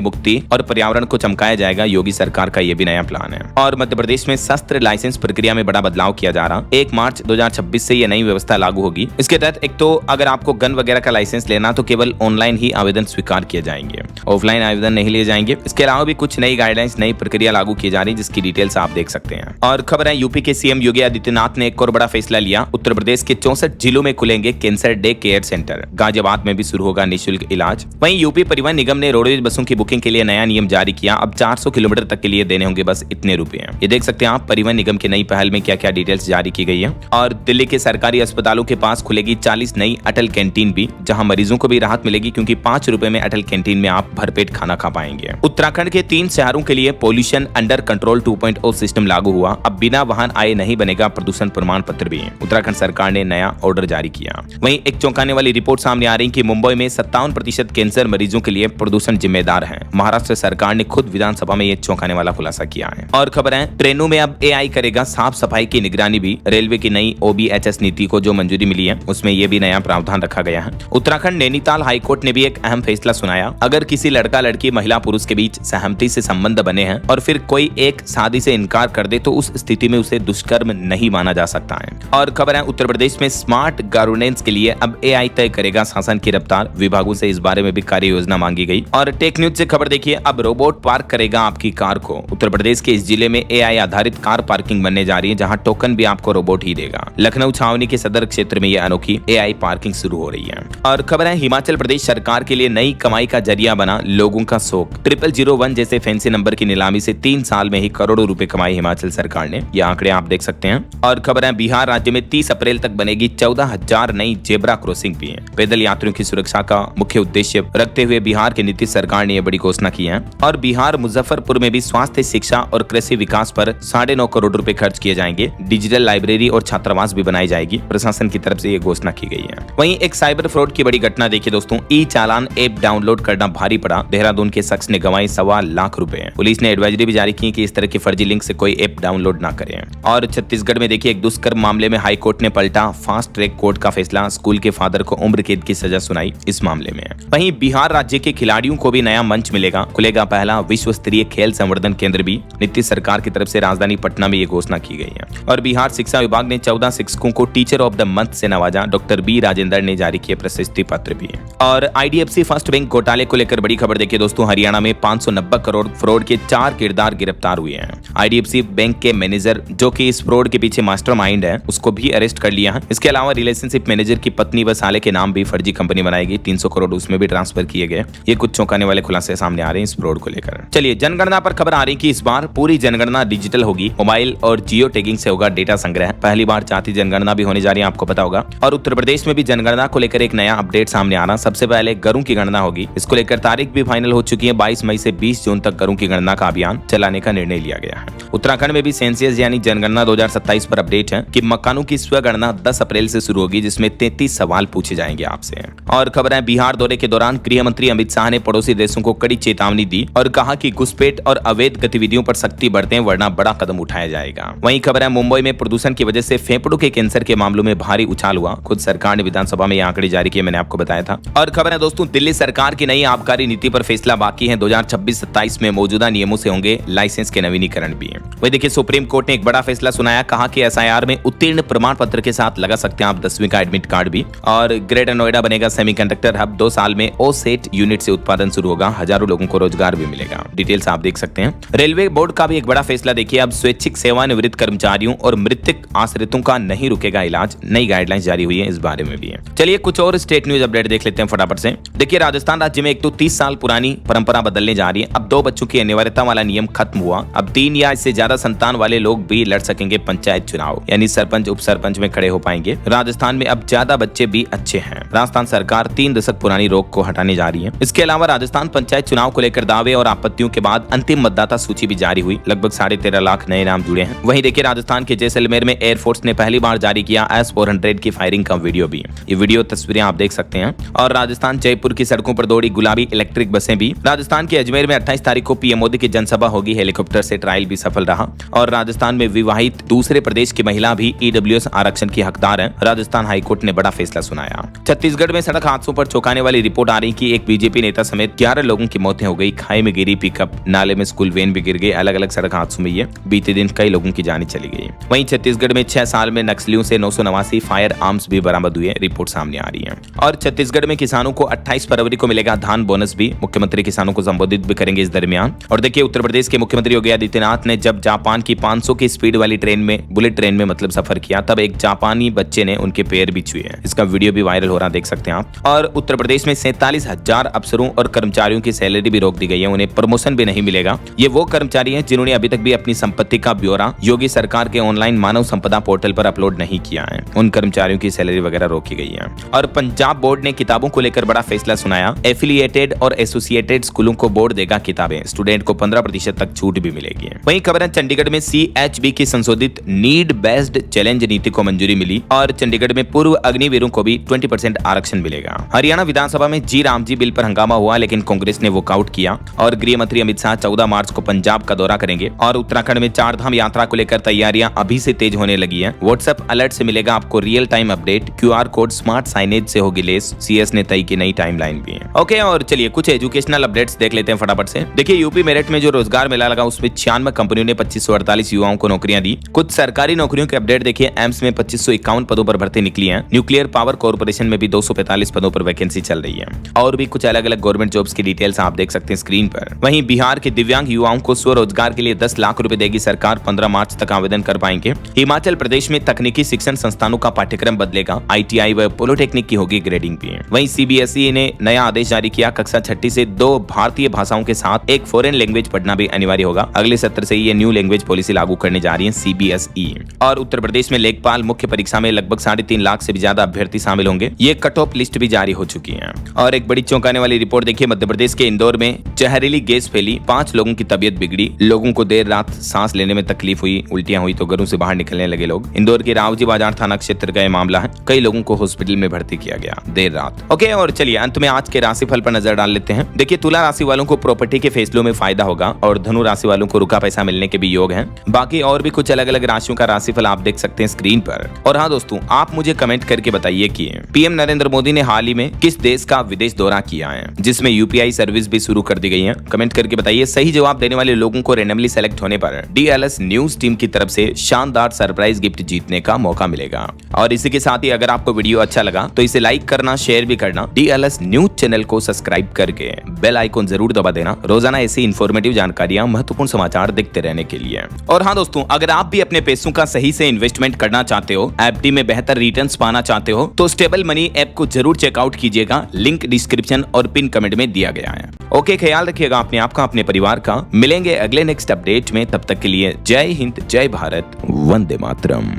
मुक्ति और पर्यावरण को चमकाया जाएगा, योगी सरकार का यह भी नया प्लान है। और मध्य प्रदेश में शस्त्र लाइसेंस प्रक्रिया में बड़ा बदलाव किया जा रहा। 1 मार्च 2026 से यह नई व्यवस्था लागू होगी। इसके तहत एक तो अगर आपको गन वगैरह का लाइसेंस लेना तो केवल ऑनलाइन ही आवेदन स्वीकार किए जाएंगे, ऑफलाइन आवेदन नहीं लिए जाएंगे। इसके अलावा भी कुछ नई गाइडलाइंस, नई प्रक्रिया लागू की जा रही है, जिसकी डिटेल्स आप देख सकते हैं। और खबर है यूपी के सीएम योगी आदित्यनाथ ने एक और बड़ा फैसला लिया। उत्तर प्रदेश के 64 जिलों में खुलेंगे cancer day care centre. Ghaziabad में भी शुरू होगा निःशुल्क इलाज। वहीं यूपी परिवहन निगम ने रोडवेज बसों की बुकिंग के लिए नया नियम जारी किया। अब 400 किलोमीटर तक के लिए देने होंगे बस इतने रुपए। ये देख सकते हैं आप परिवहन निगम की नई पहल में क्या क्या डिटेल्स जारी की गई है। और दिल्ली के सरकारी अस्पतालों के पास खुलेगी 40 नई अटल कैंटीन भी, जहां मरीजों को भी राहत मिलेगी क्योंकि 5 रुपए में अटल कैंटीन में आप भरपेट खाना खा पाएंगे। उत्तराखंड के 3 शहरों के लिए पॉल्यूशन अंडर कंट्रोल 2.0 सिस्टम लागू हुआ। अब बिना वाहन आए नहीं बनेगा प्रदूषण प्रमाण पत्र भी। उत्तराखंड सरकार ने नया ऑर्डर जारी किया। वहीं एक चौंकाने वाली रिपोर्ट सामने आ रही कि मुंबई में 57% कैंसर मरीजों के लिए प्रदूषण जिम्मेदार है। महाराष्ट्र सरकार ने खुद विधानसभा में यह चौंकाने वाला खुलासा किया है। और खबर है ट्रेनों में अब एआई करेगा साफ सफाई की निगरानी भी। रेलवे की नई OBHS नीति को जो मंजूरी मिली है उसमें यह भी नया प्रावधान रखा गया है। उत्तराखंड नैनीताल हाईकोर्ट ने भी एक अहम फैसला सुनाया। अगर किसी लड़का लड़की महिला पुरुष के बीच सहमति से संबंध बने हैं और फिर कोई एक शादी से इनकार कर दे तो उस स्थिति में उसे दुष्कर्म नहीं माना जा सकता है। और खबर है उत्तर प्रदेश में स्मार्ट गवर्नेंस के लिए अब एआई तय करेगा शासन की रफ्तार। विभागों से इस बारे में भी कार्य योजना मांगी गई। और टेक न्यूज से खबर देखिए, अब रोबोट पार्क करेगा आपकी कार को। उत्तर प्रदेश के इस जिले में एआई आधारित कार पार्किंग बनने जा रही है, जहां टोकन भी आपको रोबोट ही देगा। लखनऊ छावनी के सदर क्षेत्र में यह अनोखी एआई पार्किंग शुरू हो रही है। और खबर है हिमाचल प्रदेश सरकार के लिए नई कमाई का जरिया बना लोगों का शौक। 0001 जैसे फैंसी नंबर की नीलामी से 3 साल में ही करोड़ों रुपए कमाए हिमाचल सरकार ने। ये आंकड़े आप देख सकते हैं। और खबर है बिहार राज्य में 30 अप्रैल तक बनेगी 14,000 नई जेब्रा क्रॉसिंग भी है। पैदल यात्रियों की सुरक्षा का मुख्य उद्देश्य रखते हुए बिहार की नीतीश सरकार ने यह बड़ी घोषणा की है। और बिहार मुजफ्फरपुर में भी स्वास्थ्य, शिक्षा और कृषि विकास पर 9.5 करोड़ रुपए खर्च किए जाएंगे। डिजिटल लाइब्रेरी और छात्रावास भी बनाई जाएगी। प्रशासन की तरफ से यह घोषणा की गई है। वहीं एक साइबर फ्रॉड की बड़ी घटना देखिए दोस्तों, ई चालान ऐप डाउनलोड करना भारी पड़ा। देहरादून के शख्स ने गंवाई 1.25 लाख रुपए। पुलिस ने एडवाइजरी भी जारी की कि इस तरह की फर्जी लिंक से कोई ऐप डाउनलोड ना करें। और छत्तीसगढ़ में देखिए एक दुष्कर्म मामले में हाईकोर्ट ने पलटा फास्ट ट्रैक कोर्ट का फैसला। स्कूल के फादर को उम्र कैद की सजा सुनाई इस मामले में। वहीं बिहार राज्य के खिलाड़ियों को भी नया मंच मिलेगा। खुलेगा पहला विश्व स्तरीय खेल संवर्धन केंद्र भी। नीतीश सरकार की तरफ से राजधानी पटना में ये घोषणा की गई है। और बिहार शिक्षा विभाग ने 14 शिक्षकों को टीचर ऑफ द मंथ से नवाजा। डॉक्टर बी राजेंद्र ने जारी किए प्रशस्ति पत्र भी। और IDFC फर्स्ट बैंक घोटाले को लेकर बड़ी खबर देखिए दोस्तों, हरियाणा में 590 करोड़ फ्रॉड के 4 किरदार गिरफ्तार हुए हैं। IDFC बैंक के मैनेजर जो कि इस फ्रॉड के पीछे मास्टरमाइंड है उसको भी अरेस्ट कर लिया है। इसके अलावा रिलेशनशिप मैनेजर की पत्नी व साले के नाम भी फर्जी कंपनी बनाई गई। 300 करोड़ उसमें भी ट्रांसफर किए गए। ये कुछ चौंकाने वाले खुलासे सामने आ रहे हैं इस फ्रॉड को लेकर। चलिए जनगणना पर खबर आ रही कि इस बार पूरी जनगणना डिजिटल होगी। मोबाइल और जियो टैगिंग से होगा डेटा संग्रह। पहली बार जाति जनगणना भी होने जा रही है, आपको पता होगा। और उत्तर प्रदेश में भी जनगणना को लेकर एक नया अपडेट सामने आ रहा। सबसे पहले गरूं की गणना होगी। इसको लेकर तारीख भी फाइनल हो चुकी है। 22 मई से 20 जून तक गरूं की गणना का अभियान चलाने का निर्णय लिया गया है। उत्तराखंड में भी सेंसियस यानी जनगणना 2027 पर अपडेट है कि मकानों की स्वगणना 10 अप्रैल से शुरू होगी, जिसमें 33 सवाल पूछे जाएंगे आपसे। और खबर है बिहार दौरे के दौरान गृह मंत्री अमित शाह ने पड़ोसी देशों को कड़ी चेतावनी दी और कहा कि घुसपैठ और अवैध गतिविधियों पर सख्ती बरतें वरना बड़ा कदम उठाया जाएगा। वहीं खबर है मुंबई में प्रदूषण की वजह से फेफड़ों के कैंसर के मामलों में भारी उछाल हुआ। खुद सरकार ने विधानसभा में आंकड़े जारी किए, मैंने आपको बताया था। और खबर है दोस्तों दिल्ली सरकार की नई आबकारी नीति पर फैसला बाकी है। 2026-27 में मौजूदा नियमों से होंगे लाइसेंस के नवीनीकरण भी। वही देखिए सुप्रीम कोर्ट ने एक बड़ा फैसला सुनाया। कहा कि SIR में उत्तीर्ण प्रमाण पत्र के साथ लगा सकते हैं आप 10वीं का एडमिट कार्ड भी। और ग्रेटर नोएडा बनेगा सेमीकंडक्टर हब। 2 साल में OSAT यूनिट से उत्पादन शुरू होगा। हजारों लोगों को रोजगार भी मिलेगा। डिटेल्स आप देख सकते हैं। रेलवे बोर्ड का भी एक बड़ा फैसला देखिए। अब स्वैच्छिक सेवानिवृत्त कर्मचारियों और मृतक आश्रितों का नहीं रुकेगा इलाज। नई गाइडलाइंस जारी हुई है, इस बारे में भी है। चलिए कुछ और स्टेट न्यूज अपडेट देख लेते हैं फटाफट से। देखिए राजस्थान राज्य में एक तो 30 साल पुरानी परंपरा बदलने जा रही है। अब 2 बच्चों की अनिवार्यता वाला नियम खत्म हुआ। अब 3 या इससे ज्यादा संतान वाले लोग भी लड़ सकेंगे पंचायत चुनाव, यानी सरपंच उप सरपंच में खड़े हो पाएंगे। राजस्थान में अब ज्यादा बच्चे भी अच्छे हैं। राजस्थान सरकार 3 दशक पुरानी रोक को हटाने जा रही है। इसके अलावा राजस्थान पंचायत चुनाव को लेकर दावे और आपत्तियों के बाद अंतिम मतदाता सूची भी जारी हुई। लगभग 13.5 लाख नए नाम जुड़े हैं। वहीं देखिए राजस्थान के जैसलमेर में एयरफोर्स ने पहली बार जारी किया S-400 की फायरिंग का वीडियो भी। ये वीडियो तस्वीरें आप देख सकते हैं। और राजस्थान जयपुर की सड़कों पर दौड़ी गुलाबी इलेक्ट्रिक बसें भी। राजस्थान के अजमेर में 28 तारीख को PM मोदी की जनसभा होगी। हेलीकॉप्टर से ट्रायल भी सफल रहा। और राजस्थान में अविवाहित दूसरे प्रदेश की महिला भी ईडब्ल्यूएस आरक्षण की हकदार है। राजस्थान हाईकोर्ट ने बड़ा फैसला सुनाया। छत्तीसगढ़ में सड़क हादसों पर चौंकाने वाली रिपोर्ट आ रही कि एक बीजेपी नेता समेत 11 लोगों की मौतें हो गई। खाई में गिरी पिकअप, नाले में स्कूल वैन भी गिर गई। अलग अलग सड़क हादसों में ये बीते दिन कई लोगों की जान चली गई। वहीं छत्तीसगढ़ में 6 साल में नक्सलियों से 989 फायर आर्म्स भी बरामद हुए। रिपोर्ट सामने आ रही है। और छत्तीसगढ़ में किसानों को 28 फरवरी को मिलेगा धान बोनस भी। मुख्यमंत्री किसानों को संबोधित भी करेंगे इस दरमियान। और देखिए, उत्तर प्रदेश के मुख्यमंत्री योगी आदित्यनाथ ने जब जापान की 500 की स्पीड वाली ट्रेन में, बुलेट ट्रेन में मतलब सफर किया, तब एक जापानी बच्चे ने उनके पैर भी छुए हैं। इसका वीडियो भी वायरल हो रहा, देख सकते हैं आप। और उत्तर प्रदेश में 47,000 अफसरों और कर्मचारियों की सैलरी भी रोक दी गई है। उन्हें प्रमोशन भी नहीं मिलेगा। ये वो कर्मचारी हैं जिन्होंने अभी तक भी अपनी संपत्ति का ब्यौरा योगी सरकार के ऑनलाइन मानव संपदा पोर्टल पर अपलोड नहीं किया है। उन कर्मचारियों की सैलरी वगैरह रोकी गई है। और पंजाब बोर्ड ने किताबों को लेकर बड़ा फैसला सुनाया। एफिलिएटेड और एसोसिएटेड स्कूलों को बोर्ड देगा किताबें। स्टूडेंट को 15% तक छूट भी मिलेगी। वहीं खबर है, चंडीगढ़ में CHB की संशोधित नीड बेस्ड चैलेंज नीति को मंजूरी मिली और चंडीगढ़ में पूर्व अग्निवीरों को भी 20% आरक्षण मिलेगा। हरियाणा विधानसभा में जी राम जी बिल पर हंगामा हुआ, लेकिन कांग्रेस ने वॉकआउट किया। और गृह मंत्री अमित शाह 14 मार्च को पंजाब का दौरा करेंगे। और उत्तराखंड में 4 धाम यात्रा को लेकर तैयारियां अभी से तेज होने लगी है। व्हाट्सएप अलर्ट से मिलेगा आपको real time update. QR code smart signage से होगी लेस। CS ने तय की नई टाइमलाइन भी है। ओके, और चलिए कुछ एजुकेशनल अपडेट्स देख लेते हैं फटाफट से। देखिए, यूपी मेरठ में जो रोजगार मेला लगा उसमें 96 कंपनियों ने 2548 युवाओं को नौकरियां दी। कुछ सरकारी नौकरियों के अपडेट देखिए। एम्स में 2551 पदों पर भर्ती निकली है। न्यूक्लियर पावर कॉर्पोरेशन में भी 245 पदों पर वैकेंसी चल रही है। और भी कुछ अलग अलग गवर्नमेंट जॉब्स की डिटेल्स आप देख सकते हैं स्क्रीन पर। वहीं बिहार के दिव्यांग युवाओं को स्वरोजगार के लिए 10 लाख रुपए देगी सरकार। 15 मार्च तक आवेदन कर पाएंगे। हिमाचल प्रदेश में तकनीकी शिक्षण संस्थानों का पाठ्यक्रम बदलेगा। ITI व पॉलिटेक्निक की होगी ग्रेडिंग भी। वहीं CBSE ने नया आदेश जारी किया। कक्षा 6 से 2 भारतीय भाषाओं के साथ एक फॉरेन लैंग्वेज पढ़ना भी अनिवार्य होगा। अगले सत्र से ये न्यू लैंग्वेज पॉलिसी लागू करने जा रही है CBSE। और उत्तर प्रदेश में लेखपाल मुख्य परीक्षा में लगभग 3.5 लाख से भी ज्यादा अभ्यर्थी शामिल होंगे। ये कट ऑफ लिस्ट भी जारी हो चुकी है। और एक बड़ी चौंकाने वाली रिपोर्ट देखिए। मध्य प्रदेश के इंदौर में जहरीली गैस फैली। 5 लोगों की तबीयत बिगड़ी। लोगों को देर रात सांस लेने में तकलीफ हुई, उल्टियां हुई तो घरों से बाहर निकलने लगे लोग। इंदौर के रावजी बाजार थाना क्षेत्र का यह मामला है। कई लोगों को हॉस्पिटल में भर्ती किया गया देर रात। ओके, और चलिए अंत में आज के राशिफल पर नजर डाल लेते हैं। देखिए, तुला राशि वालों को प्रॉपर्टी के फैसलों में फायदा होगा और धनु राशि वालों को रुका पैसा मिलने के भी योग हैं। बाकी और भी कुछ अलग अलग राशियों का राशिफल आप देख सकते हैं स्क्रीन पर। और हाँ दोस्तों, आप मुझे कमेंट करके बताइए कि PM नरेंद्र मोदी ने हाल ही में किस देश का विदेश दौरा किया है जिसमें UPI सर्विस भी शुरू कर दी गई है। कमेंट करके बताइए। सही जवाब देने वाले लोगों को रैंडमली सेलेक्ट होने पर DLS न्यूज टीम की तरफ से शानदार सरप्राइज गिफ्ट जीतने का मौका मिलेगा। और इसी के साथ ही अगर आपको वीडियो अच्छा लगा तो इसे लाइक करना, शेयर भी करना। DLS न्यूज चैनल को सब्सक्राइब करके बेल आइकन जरूर दबा देना रोजाना ऐसी इंफॉर्मेटिव जानकारियां, महत्वपूर्ण समाचार देखते रहने के लिए। और हाँ दोस्तों, अगर आप भी अपने पैसों का सही से इन्वेस्टमेंट करना चाहते हो, FD में बेहतर रिटर्न्स पाना चाहते हो, तो स्टेबल मनी ऐप को जरूर चेकआउट कीजिएगा। लिंक डिस्क्रिप्शन और पिन कमेंट में दिया गया है। ओके, ख्याल रखिएगा अपने आप का, अपने परिवार का। मिलेंगे अगले नेक्स्ट अपडेट में। तब तक के लिए जय हिंद, जय भारत, वंदे मातरम।